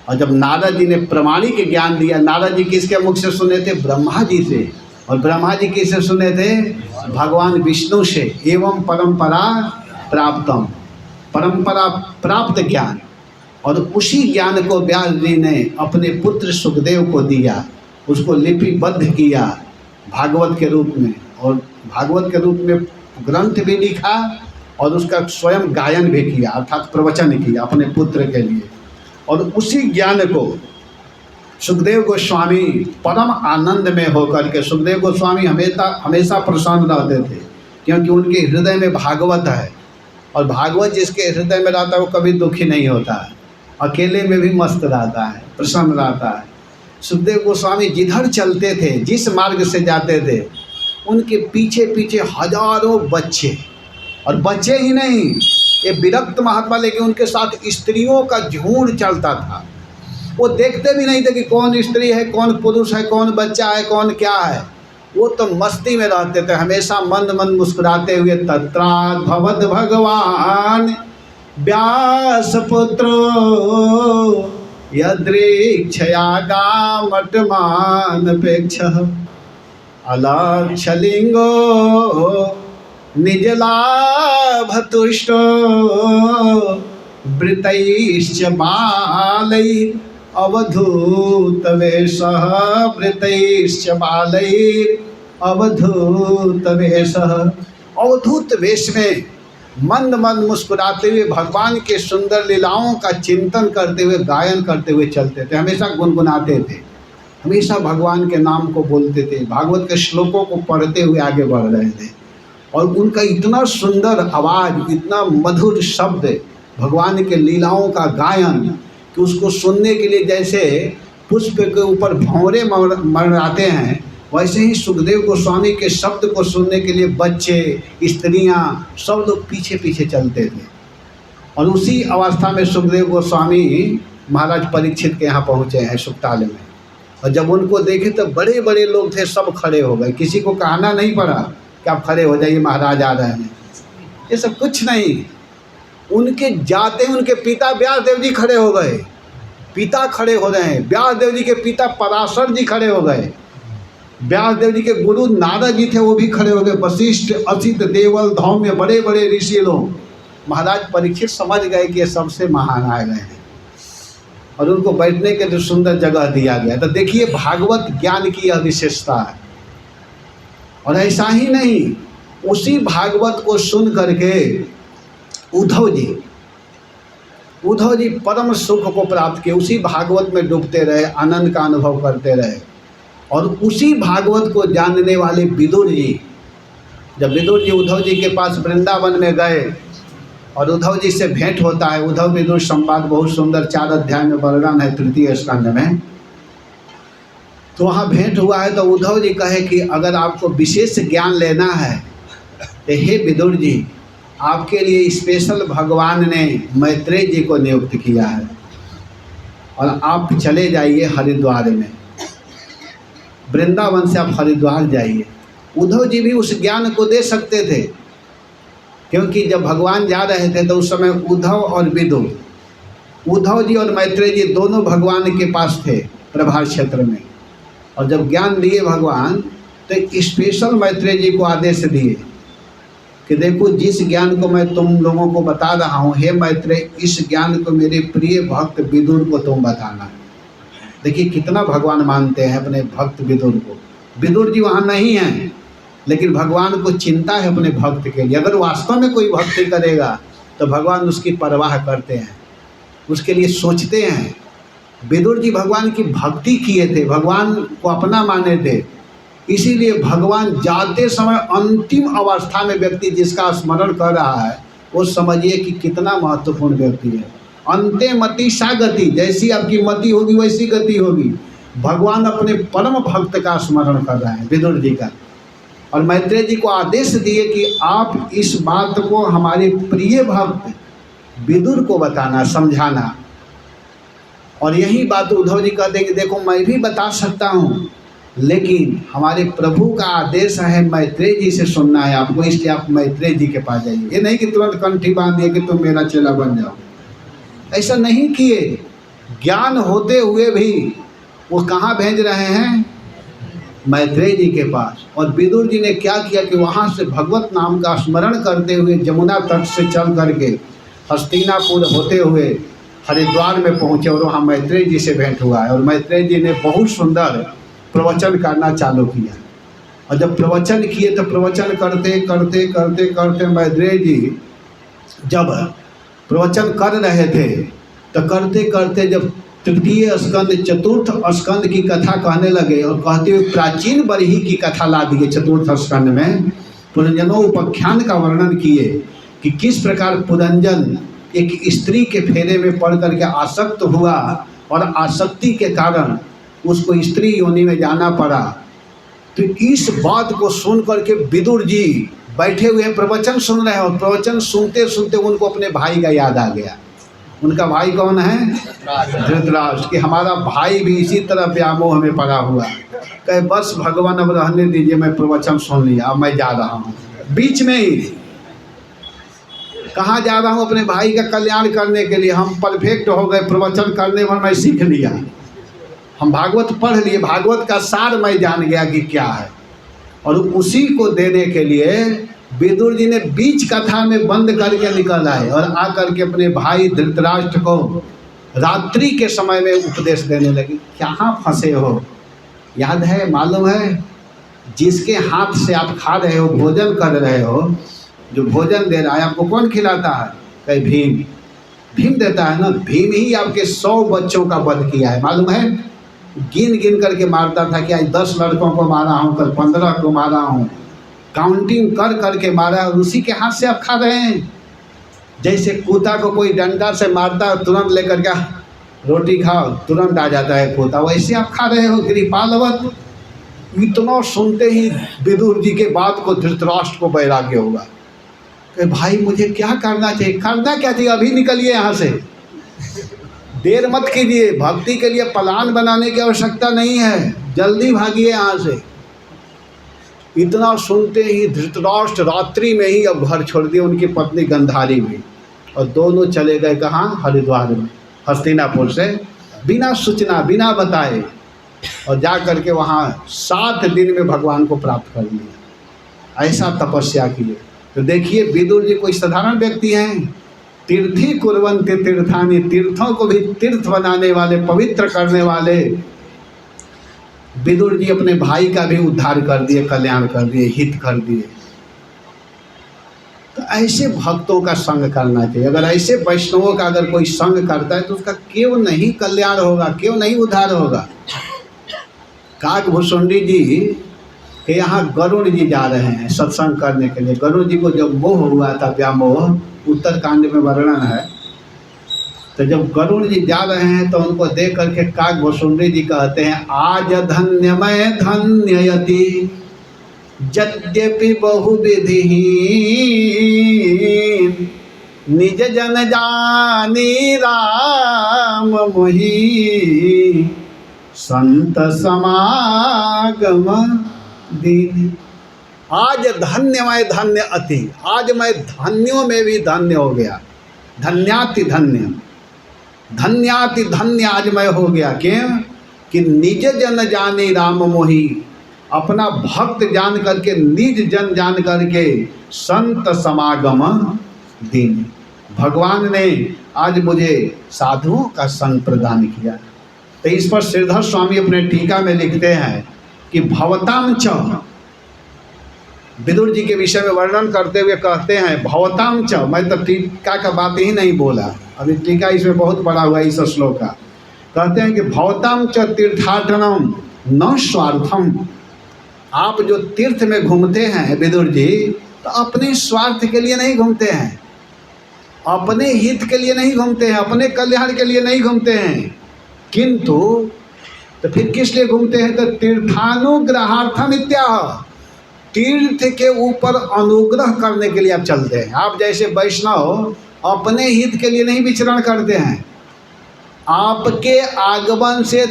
और जब नारद जी ने प्रमाणिक ज्ञान दिया, नारद जी किसके मुख से सुने थे? ब्रह्मा जी से, और ब्रह्मा जी किससे सुने थे? भगवान विष्णु से। एवं परंपरा प्राप्तम, परंपरा प्राप्त ज्ञान, और उसी ज्ञान को व्यास जी ने अपने पुत्र सुखदेव को दिया, उसको लिपिबद्ध किया भागवत के रूप में, और भागवत के रूप में ग्रंथ भी लिखा और उसका स्वयं गायन भी किया, अर्थात प्रवचन किया अपने पुत्र के लिए। और उसी ज्ञान को सुखदेव गोस्वामी परम आनंद में होकर के, सुखदेव गोस्वामी हमेशा प्रसन्न रहते थे, क्योंकि उनके हृदय में भागवत है, और भागवत जिसके हृदय में रहता है वो कभी दुखी नहीं होता है, अकेले में भी मस्त रहता है, प्रसन्न रहता है। सुखदेव गोस्वामी जिधर चलते थे, जिस मार्ग से जाते थे, उनके पीछे पीछे हजारों बच्चे, और बच्चे ही नहीं, ये विरक्त महात्मा, लेकिन उनके साथ स्त्रियों का झुंड चलता था। वो देखते भी नहीं थे कि कौन स्त्री है, कौन पुरुष है, कौन बच्चा है, कौन क्या है, वो तो मस्ती में रहते थे, हमेशा मंद मंद मुस्कुराते हुए। तत्रात् भवद भगवान व्यास पुत्रो यदृक्षया गामटमानपेक्षः अलक्षलिंगो निजलाभतुष्टो वृतैश्च बालैः अवधूतवेषः, वृतैश्च बालैः अवधूतवेषः। अवधूत वेश में मंद मंद मुस्कुराते हुए भगवान के सुंदर लीलाओं का चिंतन करते हुए, गायन करते हुए चलते थे, हमेशा गुनगुनाते थे, हमेशा भगवान के नाम को बोलते थे, भागवत के श्लोकों को पढ़ते हुए आगे बढ़ रहे थे। और उनका इतना सुंदर आवाज़, इतना मधुर शब्द, भगवान के लीलाओं का गायन, कि उसको सुनने के लिए जैसे पुष्प के ऊपर भंवरे मंडराते हैं, वैसे ही सुखदेव गोस्वामी के शब्द को सुनने के लिए बच्चे, स्त्रियां, सब लोग पीछे पीछे चलते थे। और उसी अवस्था में सुखदेव गोस्वामी महाराज परीक्षित के यहाँ पहुँचे हैं सुक्ताल में। और जब उनको देखे तो बड़े बड़े लोग थे, सब खड़े हो गए। किसी को कहना नहीं पड़ा कि आप खड़े हो जाइए, महाराज आ रहे हैं। ये सब कुछ नहीं, उनके जाते उनके पिता व्यासदेव जी खड़े हो गए। पिता खड़े हो रहे हैं, व्यासदेव जी के पिता पराशर जी खड़े हो गए, व्यासदेव जी के गुरु नारद जी थे वो भी खड़े हो गए, वशिष्ठ, असित, देवल, धौम्य, बड़े बड़े ऋषि लोग। महाराज परीक्षित समझ गए कि ये सबसे महान आ गए हैं और उनको बैठने के लिए सुंदर जगह दिया गया। तो देखिए भागवत ज्ञान की यह विशेषता है। और ऐसा ही नहीं, उसी भागवत को सुन करके उद्धव जी परम सुख को प्राप्त किए, उसी भागवत में डूबते रहे, आनंद का अनुभव करते रहे। और उसी भागवत को जानने वाले विदुर जी, जब विदुर जी उद्धव जी के पास वृंदावन में गए और उद्धव जी से भेंट होता है, उद्धव विदुर संवाद बहुत सुंदर 4 अध्याय में वर्णन है, 3 स्कंद में। तो वहाँ भेंट हुआ है तो उद्धव जी कहे कि अगर आपको विशेष ज्ञान लेना है तो हे विदुर जी, आपके लिए स्पेशल भगवान ने मैत्रेय जी को नियुक्त किया है और आप चले जाइए हरिद्वार में, वृंदावन से आप हरिद्वार जाइए। उद्धव जी भी उस ज्ञान को दे सकते थे, क्योंकि जब भगवान जा रहे थे तो उस समय उद्धव और विदुर, उद्धव जी और मैत्रेय जी दोनों भगवान के पास थे प्रभास क्षेत्र में। और जब ज्ञान दिए भगवान तो स्पेशल मैत्रेय जी को आदेश दिए कि देखो जिस ज्ञान को मैं तुम लोगों को बता रहा हूँ, हे मैत्रेय, इस ज्ञान को मेरे प्रिय भक्त विदुर को तुम बताना। देखिए कितना भगवान मानते हैं अपने भक्त विदुर को। विदुर जी वहाँ नहीं हैं, लेकिन भगवान को चिंता है अपने भक्त के लिए। अगर वास्तव में कोई भक्ति करेगा तो भगवान उसकी परवाह करते हैं, उसके लिए सोचते हैं। विदुर जी भगवान की भक्ति किए थे, भगवान को अपना माने थे, इसीलिए भगवान जाते समय अंतिम अवस्था में व्यक्ति जिसका स्मरण कर रहा है वो समझिए कि कितना महत्वपूर्ण व्यक्ति है। अंते मति सा गति, जैसी आपकी मति होगी वैसी गति होगी। भगवान अपने परम भक्त का स्मरण कर रहे हैं विदुर जी का। और मैत्रेय जी को आदेश दिए कि आप इस बात को हमारे प्रिय भक्त विदुर को बताना, समझाना। और यही बात उद्धव जी कहते हैं कि देखो मैं भी बता सकता हूँ, लेकिन हमारे प्रभु का आदेश है मैत्रेय जी से सुनना है आपको, इसलिए आप मैत्रेय जी के पास जाइए। ये नहीं कि तुरंत कंठी बांध दिए कि तुम मेरा चेला बन जाओ, ऐसा नहीं किए। ज्ञान होते हुए भी वो कहाँ भेज रहे हैं? मैत्रेय जी के पास। और विदुर जी ने क्या किया कि वहाँ से भगवत नाम का स्मरण करते हुए जमुना तट से चल करके हस्तिनापुर होते हुए हरिद्वार में पहुँचे और वहाँ मैत्रेय जी से भेंट हुआ है। और मैत्रेय जी ने बहुत सुंदर प्रवचन करना चालू किया। और जब प्रवचन किए तो प्रवचन करते करते करते करते मैत्रेय जी जब प्रवचन कर रहे थे तो करते करते जब 3 स्कंद 4th स्कंद की कथा कहने लगे और कहते हुए प्राचीन बरही की कथा ला दिए 4th स्कंद में, पुरंजनों उपाख्यान का वर्णन किए कि किस प्रकार पुरंजन एक स्त्री के फेरे में पड़ करके आसक्त हुआ और आसक्ति के कारण उसको स्त्री योनि में जाना पड़ा। तो इस बात को सुन करके विदुर जी बैठे हुए प्रवचन सुन रहे हैं और प्रवचन सुनते सुनते उनको अपने भाई का याद आ गया। उनका भाई कौन है? धृतराष्ट्र। कि हमारा भाई भी इसी तरह व्यामोह में पड़ा हुआ है। कहे बस भगवान अब रहने दीजिए, मैं प्रवचन सुन लिया, अब मैं जा रहा हूँ। बीच में ही कहाँ जा रहा हूँ? अपने भाई का कल्याण करने के लिए। हम परफेक्ट हो गए प्रवचन करने में, मैं सीख लिया, हम भागवत पढ़ लिए, भागवत का सार मैं जान गया कि क्या है। और उसी को देने के लिए विदुर जी ने बीच कथा में बंद करके निकल आए और आकर के अपने भाई धृतराष्ट्र को रात्रि के समय में उपदेश देने लगे। कहाँ फंसे हो? याद है, मालूम है? जिसके हाथ से आप खा रहे हो, भोजन कर रहे हो, जो भोजन दे रहा है आपको कौन खिलाता है? कहीं भीम। भीम देता है ना। भीम ही आपके 100 बच्चों का वध किया है, मालूम है? गिन गिन करके मारता था कि आज 10 लड़कों को मारा हूँ, कल 15 को मारा हूँ, काउंटिंग कर करके मारा। और उसी के हाथ से आप खा रहे हैं। जैसे कुत्ता को कोई डंडा से मारता है, तुरंत लेकर के रोटी खाओ, तुरंत आ जाता है कुत्ता, वैसे आप खा रहे हो कृपालवत। इतना सुनते ही विदुर जी के बात को धृतराष्ट्र को वैराग्य हुआ कि भाई मुझे क्या करना चाहिए? करना क्या चाहिए? अभी निकलिए यहाँ से। देर मत कीजिए, भक्ति के लिए प्लान बनाने की आवश्यकता नहीं है, जल्दी भागिए यहाँ से। इतना सुनते ही धृतराष्ट्र रात्रि में ही अब घर छोड़ दिए, उनकी पत्नी गंधारी भी, और दोनों चले गए कहाँ? हरिद्वार में, हस्तिनापुर से बिना सूचना बिना बताए, और जा करके वहाँ 7 दिन में भगवान को प्राप्त कर लिया। ऐसा तपस्या किए। तो देखिए विदुर जी कोई साधारण व्यक्ति हैं, तीर्थी कुर्वन्ति तीर्थानि, तीर्थों को भी तीर्थ बनाने वाले, पवित्र करने वाले विदुर जी अपने भाई का भी उद्धार कर दिए, कल्याण कर दिए, हित कर दिए। तो ऐसे भक्तों का संग करना चाहिए। अगर ऐसे वैष्णवों का अगर कोई संग करता है तो उसका क्यों नहीं कल्याण होगा, क्यों नहीं उद्धार होगा। काकभूषुंडी जी के यहाँ गरुड़ जी जा रहे हैं सत्संग करने के लिए। गरुड़ जी को जब मोह हुआ था, व्यामोह, उत्तरकांड में वर्णन है। तो जब गरुड़ जी जा रहे हैं तो उनको देख करके काकभूषुंडी जी कहते हैं, आज धन्यमय धन्ययति यद्यपि बहुविधि निज जन जानी राम मोहि संत समागम दीन। आज धन्यमय धन्य अति, आज मैं धन्यों में भी धन्य हो गया। धन्याति धन्य, धन्याति धन्य आज मैं हो गया। क्यों? कि निज जन जाने राम मोहि, अपना भक्त जान करके, निज जन जान करके संत समागम दीन। भगवान ने आज मुझे साधुओं का संग प्रदान किया। तो इस पर श्रीधर स्वामी अपने टीका में लिखते हैं कि भवताम च, विदुर जी के विषय में वर्णन करते हुए कहते हैं भवताम च, मैं तो टीका का बात ही नहीं बोला, अभी टीका इसमें बहुत बड़ा हुआ इस श्लोक का। कहते हैं कि भवताम च तीर्थाटनम न स्वार्थम, आप जो तीर्थ में घूमते हैं विदुर जी, तो अपने स्वार्थ के लिए नहीं घूमते हैं, अपने हित के लिए नहीं घूमते हैं, अपने कल्याण के लिए नहीं घूमते हैं, किंतु तो फिर किस लिए घूमते हैं? तो तीर्थानुग्रहार्थम इत्याह, तीर्थ के ऊपर अनुग्रह करने के लिए आप चलते हैं। आप जैसे वैष्णव अपने हित के लिए नहीं विचरण करते हैं, आपके आगमन से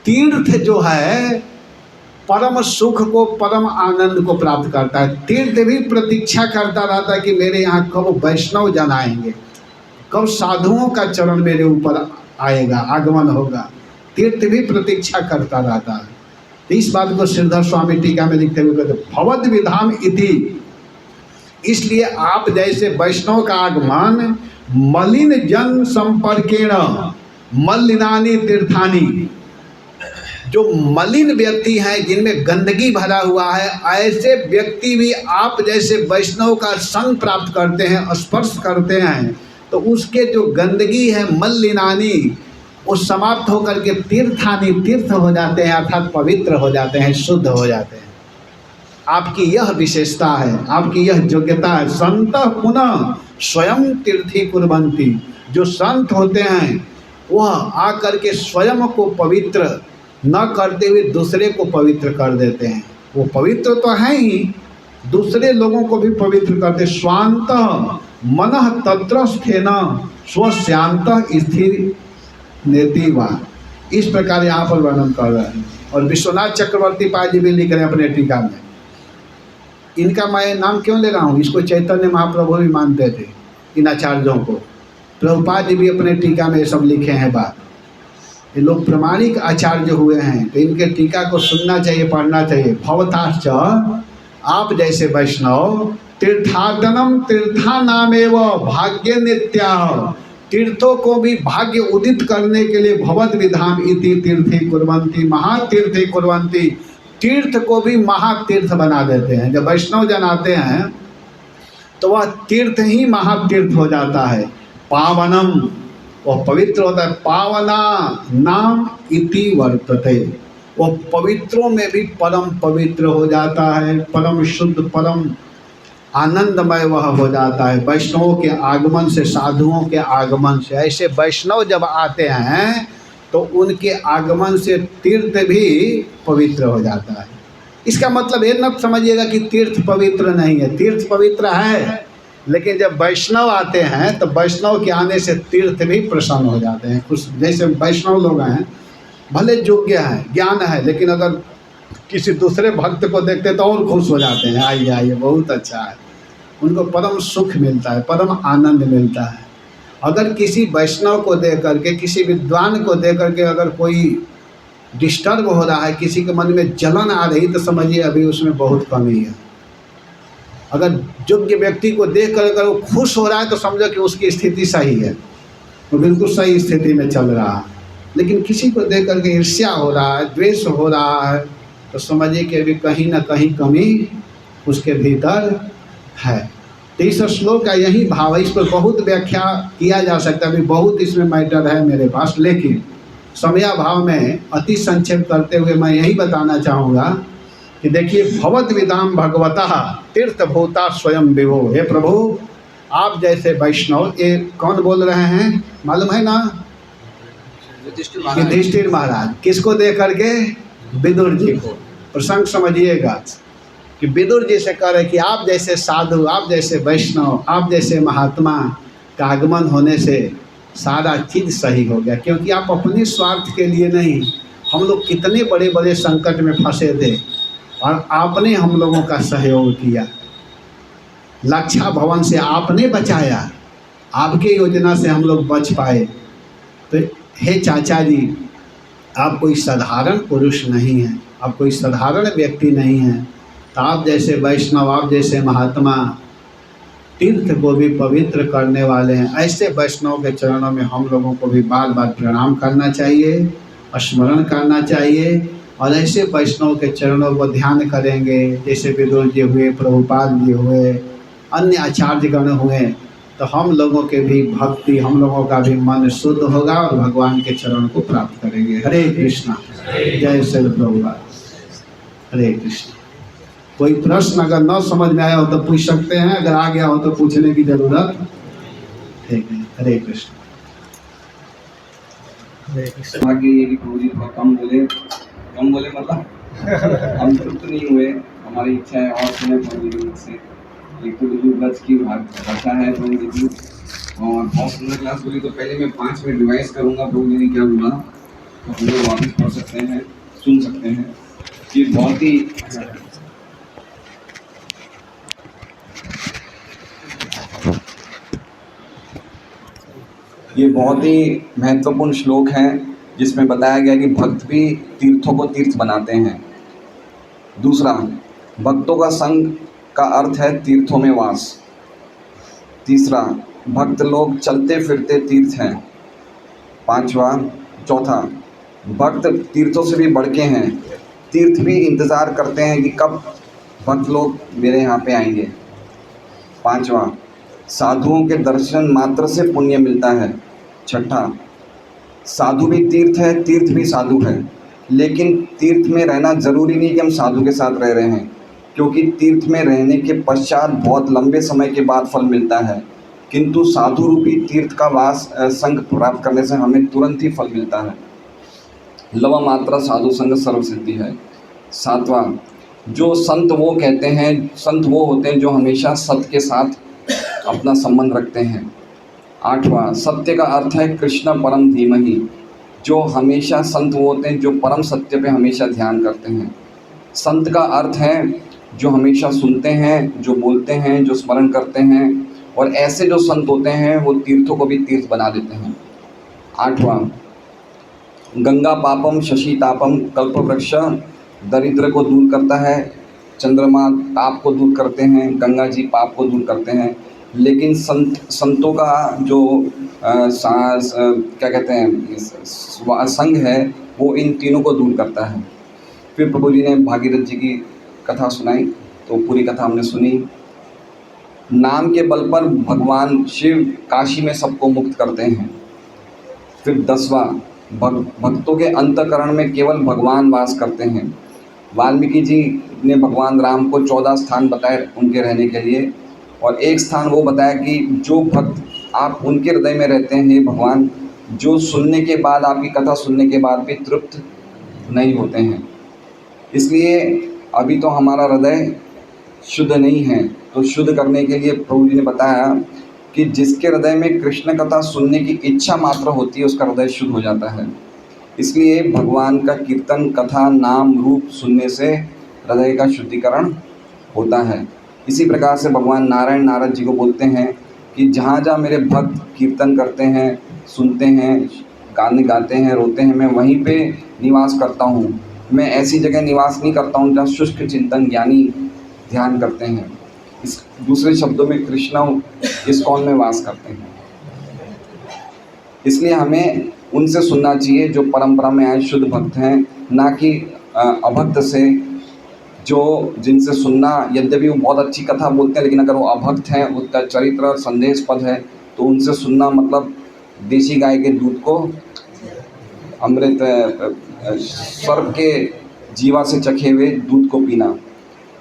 तीर्थ जो है परम सुख को, परम आनंद को प्राप्त करता है। तीर्थ भी प्रतीक्षा करता रहता है कि मेरे यहाँ कब वैष्णव जन आएंगे, कब साधुओं का चरण मेरे ऊपर आएगा, आगमन होगा। तीर्थ भी प्रतीक्षा करता रहता है। तो इस बात को श्रीधर स्वामी टीका में लिखते हुए कहते भवद विधाम इति, इसलिए आप जैसे वैष्णव का आगमन मलिन जन संपर्केण मलिनानि तीर्थानि, जो मलिन व्यक्ति हैं जिनमें गंदगी भरा हुआ है, ऐसे व्यक्ति भी आप जैसे वैष्णव का संग प्राप्त करते हैं, स्पर्श करते हैं, तो उसके जो गंदगी है मलिनानि, वो समाप्त होकर के तीर्थानि, तीर्थ हो जाते हैं, अर्थात पवित्र हो जाते हैं, शुद्ध हो जाते हैं। आपकी यह विशेषता है, आपकी यह योग्यता है। संत पुनः स्वयं तीर्थी कुर्वन्ति, जो संत होते हैं वह आकर के स्वयं को पवित्र न करते हुए दूसरे को पवित्र कर देते हैं। वो पवित्र तो हैं ही, दूसरे लोगों को भी पवित्र करते। स्वांत मनः तत्रस्थेन स्वस्यांत स्थिर नेतिवा, इस प्रकार यहाँ पर वर्णन कर रहे हैं। और विश्वनाथ चक्रवर्ती पाद जी भी लिख रहे हैं अपने टीका में। इनका मैं नाम क्यों ले रहा हूँ, इसको चैतन्य महाप्रभु भी मानते थे, इन आचार्यों को। प्रभुपाद जी भी अपने टीका में ये सब लिखे हैं बात। ये लोग प्रामाणिक आचार्य हुए हैं, तो इनके टीका को सुनना चाहिए, पढ़ना चाहिए। भवताश्च, आप जैसे वैष्णव तीर्थाटनम तीर्थानामेव भाग्य नित्याः, तीर्थों को भी भाग्य उदित करने के लिए भवद विधाम इति तीर्थी कुर्वन्ति महातीर्थी कुर्वन्ति, तीर्थ को भी महातीर्थ बना देते हैं। जब वैष्णव जन आते हैं तो वह तीर्थ ही महातीर्थ हो जाता है। पावनम, वह पवित्र होता है। पावना नाम इति वर्तते, वह पवित्रों में भी परम पवित्र हो जाता है, परम शुद्ध, परम आनंदमय वह हो जाता है वैष्णवों के आगमन से, साधुओं के आगमन से। ऐसे वैष्णव जब आते हैं तो उनके आगमन से तीर्थ भी पवित्र हो जाता है। इसका मतलब ये न समझिएगा कि तीर्थ पवित्र नहीं है, तीर्थ पवित्र है, लेकिन जब वैष्णव आते हैं तो वैष्णव के आने से तीर्थ भी प्रसन्न हो जाते हैं। कुछ जैसे वैष्णव लोग हैं, भले योग्य हैं, ज्ञान है, लेकिन अगर किसी दूसरे भक्त को देखते तो और खुश हो जाते हैं, आइए आइए बहुत अच्छा है, उनको परम सुख मिलता है, परम आनंद मिलता है। अगर किसी वैष्णव को देख करके, किसी विद्वान को देख करके अगर कोई डिस्टर्ब हो रहा है, किसी के मन में जलन आ रही, तो समझिए अभी उसमें बहुत कमी है। अगर योग्य व्यक्ति को देख कर अगर वो खुश हो रहा है तो समझो कि उसकी स्थिति सही है, वो बिल्कुल सही स्थिति में चल रहा है। लेकिन किसी को देख करके ईर्ष्या हो रहा है, द्वेष हो रहा है, तो समझिए कि अभी कहीं ना कहीं कमी उसके भीतर है। तो इस श्लोक का यही भाव है। इस पर बहुत व्याख्या किया जा सकता है, अभी बहुत इसमें मैटर है मेरे पास, लेकिन समयाभाव में अति संक्षेप करते हुए मैं यही बताना चाहूँगा कि देखिए, भवत विदाम भगवतः तीर्थभूता स्वयं विभो। हे प्रभु, आप जैसे वैष्णव, ये कौन बोल रहे हैं मालूम है ना? युधिष्ठिर महाराज। किसको देख करके? विदुर जी को। प्रसंग समझिएगा कि विदुर जी से कह रहे कि आप जैसे साधु, आप जैसे वैष्णव, आप जैसे महात्मा का आगमन होने से सारा चीज़ सही हो गया। क्योंकि आप अपने स्वार्थ के लिए नहीं, हम लोग कितने बड़े बड़े संकट में फंसे थे और आपने हम लोगों का सहयोग किया। लक्षा भवन से आपने बचाया, आपके योजना से हम लोग बच पाए। तो हे चाचा जी, आप कोई साधारण पुरुष नहीं हैं, आप कोई साधारण व्यक्ति नहीं हैं। तो आप जैसे वैष्णव, आप जैसे महात्मा तीर्थ को भी पवित्र करने वाले हैं। ऐसे वैष्णव के चरणों में हम लोगों को भी बार बार प्रणाम करना चाहिए, स्मरण करना चाहिए। और ऐसे वैष्णव के चरणों को ध्यान करेंगे, जैसे विदुर जी हुए, प्रभुपाद जी हुए, अन्य आचार्यगण हुए, तो हम लोगों के भी भक्ति, हम लोगों का भी मन शुद्ध होगा और भगवान के चरण को प्राप्त करेंगे। हरे कृष्णा, जय श्री प्रभुपाद। हरे कृष्ण। कोई प्रश्न अगर न समझ में आया हो तो पूछ सकते हैं, अगर आ गया हो तो पूछने की जरूरत ठीक है। हरे कृष्ण। हरे कृष्ण। आगे ये प्रभु जी थोड़ा कम बोले मतलब हम तृप्त नहीं हुए, हमारी इच्छा है और सुने प्रभु जी मुझसे। एक तो जो ब्रज की भाषा है प्रभु जी की, और बहुत सुंदर क्लास बोली। तो पहले मैं 5 मिनट रिवाइज करूँगा प्रभु जी ने क्या बोला, तो हम लोग वापस पढ़ सकते हैं, सुन सकते हैं। ये बहुत ही महत्वपूर्ण श्लोक है, जिसमें बताया गया कि भक्त भी तीर्थों को तीर्थ बनाते हैं। दूसरा, भक्तों का संग का अर्थ है तीर्थों में वास। तीसरा, भक्त लोग चलते फिरते तीर्थ हैं। चौथा, भक्त तीर्थों से भी बढ़ के हैं, तीर्थ भी इंतज़ार करते हैं कि कब भक्त लोग मेरे यहाँ पे आएंगे। 5वां, साधुओं के दर्शन मात्र से पुण्य मिलता है। 6ठा, साधु भी तीर्थ है, तीर्थ भी साधु है, लेकिन तीर्थ में रहना ज़रूरी नहीं कि हम साधु के साथ रह रहे हैं, क्योंकि तीर्थ में रहने के पश्चात बहुत लंबे समय के बाद फल मिलता है, किंतु साधु रूपी तीर्थ का वास संग प्राप्त करने से हमें तुरंत ही फल मिलता है। लव मात्रा साधु संग सर्व सिद्धि है। 7वां, जो संत वो कहते हैं, संत वो होते हैं जो हमेशा सत्य के साथ अपना संबंध रखते हैं। 8वां, सत्य का अर्थ है कृष्ण परम धीमहि, जो हमेशा संत वो होते हैं जो परम सत्य पे हमेशा ध्यान करते हैं। संत का अर्थ है जो हमेशा सुनते हैं, जो बोलते हैं, जो स्मरण करते हैं, और ऐसे जो संत होते हैं वो तीर्थों को भी तीर्थ बना देते हैं। 8वां, गंगा पापम शशि तापम, कल्प वृक्ष दरिद्र को दूर करता है, चंद्रमा ताप को दूर करते हैं, गंगा जी पाप को दूर करते हैं। लेकिन संतों का जो क्या कहते हैं संग है, वो इन तीनों को दूर करता है। फिर प्रभु जी ने भागीरथ जी की कथा सुनाई, तो पूरी कथा हमने सुनी। नाम के बल पर भगवान शिव काशी में सबको मुक्त करते हैं। फिर 10वां, भक्तों के अंतःकरण में केवल भगवान वास करते हैं। वाल्मीकि जी ने भगवान राम को 14 स्थान बताए उनके रहने के लिए, और एक स्थान वो बताया कि जो भक्त आप उनके हृदय में रहते हैं, हे भगवान, जो सुनने के बाद, आपकी कथा सुनने के बाद भी तृप्त नहीं होते हैं। इसलिए अभी तो हमारा हृदय शुद्ध नहीं हैं, तो शुद्ध करने के लिए प्रभु जी ने बताया कि जिसके हृदय में कृष्ण कथा सुनने की इच्छा मात्र होती है उसका हृदय शुद्ध हो जाता है। इसलिए भगवान का कीर्तन, कथा, नाम, रूप सुनने से हृदय का शुद्धिकरण होता है। इसी प्रकार से भगवान नारायण नारद जी को बोलते हैं कि जहाँ जहाँ मेरे भक्त कीर्तन करते हैं, सुनते हैं, गाने गाते हैं, रोते हैं, मैं वहीं पे निवास करता हूँ। मैं ऐसी जगह निवास नहीं करता हूँ जहाँ शुष्क चिंतन ज्ञानी ध्यान करते हैं। इस दूसरे शब्दों में कृष्ण इस्कॉन में वास करते हैं। इसलिए हमें उनसे सुनना चाहिए जो परंपरा में आए शुद्ध भक्त हैं, ना कि अभक्त से, जो जिनसे सुनना, यद्यपि वो बहुत अच्छी कथा बोलते हैं लेकिन अगर वो अभक्त हैं, उसका चरित्र संदेशपद है, तो उनसे सुनना मतलब देसी गाय के दूध को अमृत सर्प के जीवा से चखे हुए दूध को पीना।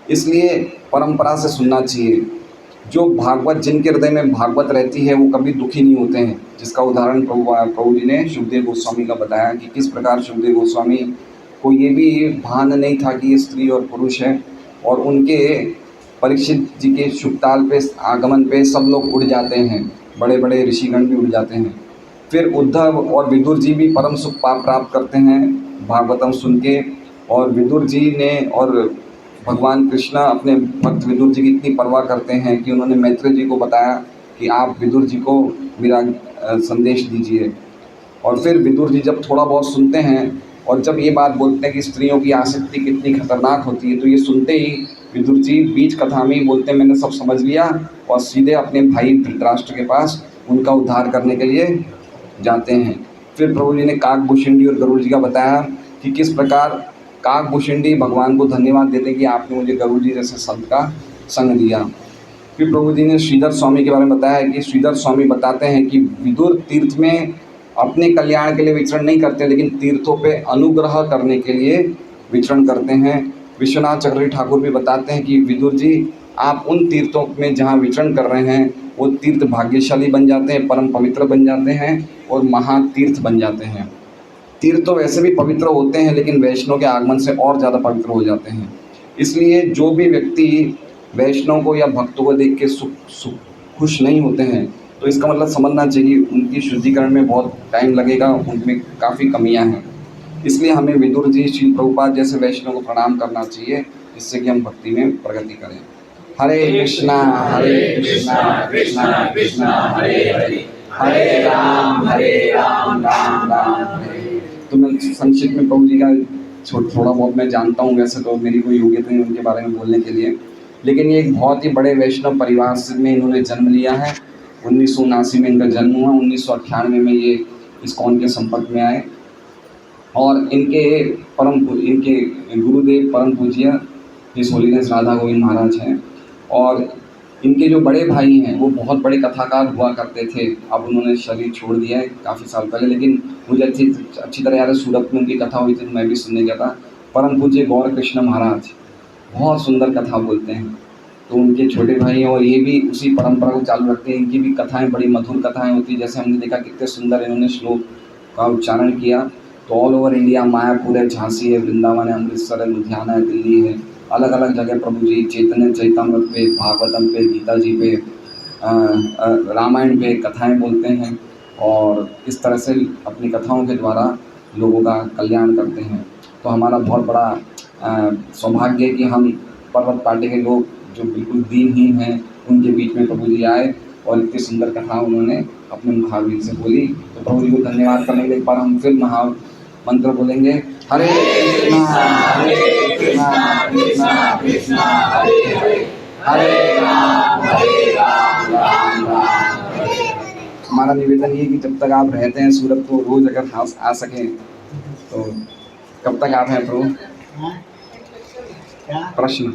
इसलिए परंपरा से सुनना चाहिए। जो भागवत, जिनके हृदय में भागवत रहती है वो कभी दुखी नहीं होते हैं, जिसका उदाहरण प्रभु जी ने शुकदेव गोस्वामी का बताया कि किस प्रकार शुकदेव गोस्वामी को ये भी भान नहीं था कि ये स्त्री और पुरुष है, और उनके परीक्षित जी के शुकताल पे आगमन पे सब लोग उड़ जाते हैं, बड़े बड़े ऋषिगण भी उड़ जाते हैं। फिर उद्धव और विदुर जी भी परम सुख प्राप्त करते हैं भागवतम सुन के, और विदुर जी ने और भगवान कृष्ण अपने भक्त विदुर जी की इतनी परवाह करते हैं कि उन्होंने मैत्रेय जी को बताया कि आप विदुर जी को मेरा संदेश दीजिए। और फिर विदुर जी जब थोड़ा बहुत सुनते हैं और जब ये बात बोलते हैं कि स्त्रियों की आसक्ति कितनी खतरनाक होती है, तो ये सुनते ही विदुर जी बीच कथा में ही बोलते हैं मैंने सब समझ लिया, और सीधे अपने भाई धृतराष्ट्र के पास उनका उद्धार करने के लिए जाते हैं। फिर प्रभु जी ने काकभूषिंडी और गरुड़ जी का बताया कि किस प्रकार काकभूषिंडी भगवान को धन्यवाद देते हैं कि आपने मुझे गरुड़ जी जैसे संत का संग दिया। फिर प्रभु जी ने श्रीधर स्वामी के बारे में बताया कि श्रीधर स्वामी बताते हैं कि विदुर तीर्थ में अपने कल्याण के लिए विचरण नहीं करते, लेकिन तीर्थों पे अनुग्रह करने के लिए विचरण करते हैं। विश्वनाथ चक्रवर्ती ठाकुर भी बताते हैं कि विदुर जी आप उन तीर्थों में जहाँ विचरण कर रहे हैं वो तीर्थ भाग्यशाली बन जाते हैं, परम पवित्र बन जाते हैं और महातीर्थ बन जाते हैं। तीर्थ तो वैसे भी पवित्र होते हैं लेकिन वैष्णव के आगमन से और ज़्यादा पवित्र हो जाते हैं। इसलिए जो भी व्यक्ति वैष्णव को या भक्तों को देख के खुश नहीं होते हैं, तो इसका मतलब समझना चाहिए उनकी शुद्धिकरण में बहुत टाइम लगेगा, उनमें काफ़ी कमियां हैं। इसलिए हमें विदुर जी, श्री प्रभुपाद जैसे वैष्णव को प्रणाम करना चाहिए, जिससे कि हम भक्ति में प्रगति करें। हरे कृष्णा कृष्णा कृष्णा हरे हरे, हरे राम राम राम हरे। तो मैं संक्षिप्त में प्रभु जी का थोड़ा बहुत मैं जानता हूँ, वैसे तो मेरी कोई योग्यता नहीं उनके बारे में बोलने के लिए, लेकिन ये एक बहुत ही बड़े वैष्णव परिवार में इन्होंने जन्म लिया है। 1979 में इनका जन्म हुआ, 1998 में ये इस्कॉन के संपर्क में आए, और इनके गुरुदेव परम पूज्य हिज होलीनेस राधा गोविंद महाराज हैं। और इनके जो बड़े भाई हैं वो बहुत बड़े कथाकार हुआ करते थे, अब उन्होंने शरीर छोड़ दिया है काफ़ी साल पहले, लेकिन मुझे अच्छी तरह याद है सूरत में उनकी कथा हुई थी तो मैं भी सुनने गया था। परम पूज्य गौर कृष्ण महाराज बहुत सुंदर कथा बोलते हैं, तो उनके छोटे भाई हैं और ये भी उसी परंपरा को चालू रखते हैं। इनकी भी कथाएं बड़ी मधुर कथाएं होती हैं, जैसे हमने देखा कितने सुंदर इन्होंने श्लोक का उच्चारण किया। तो ऑल ओवर इंडिया मायापुर है, झांसी है, वृंदावन है, अमृतसर है, लुधियाना है, दिल्ली है, अलग अलग जगह प्रभु जी चैतन्य चैतामृत पे, भागवतम पे, गीता जी पे, रामायण पे कथाएं बोलते हैं, और इस तरह से अपनी कथाओं के द्वारा लोगों का कल्याण करते हैं। तो हमारा बहुत बड़ा सौभाग्य है कि हम पर्वत पार्टी के लोग जो बिल्कुल दीनहीन हैं उनके बीच में प्रभु जी आए और इतनी सुंदर कथा उन्होंने अपने मुखारबिंद से बोली। तो प्रभु जी को धन्यवाद करने के लिए एक बार हम फिर मंत्र बोलेंगे, हरे कृष्णा कृष्णा कृष्णा हरे हरे, हरे राम राम राम। हमारा निवेदन ये कि जब तक आप रहते हैं सूरत को रोज अगर आ सकें तो कब तक आप हैं प्रभु? प्रश्न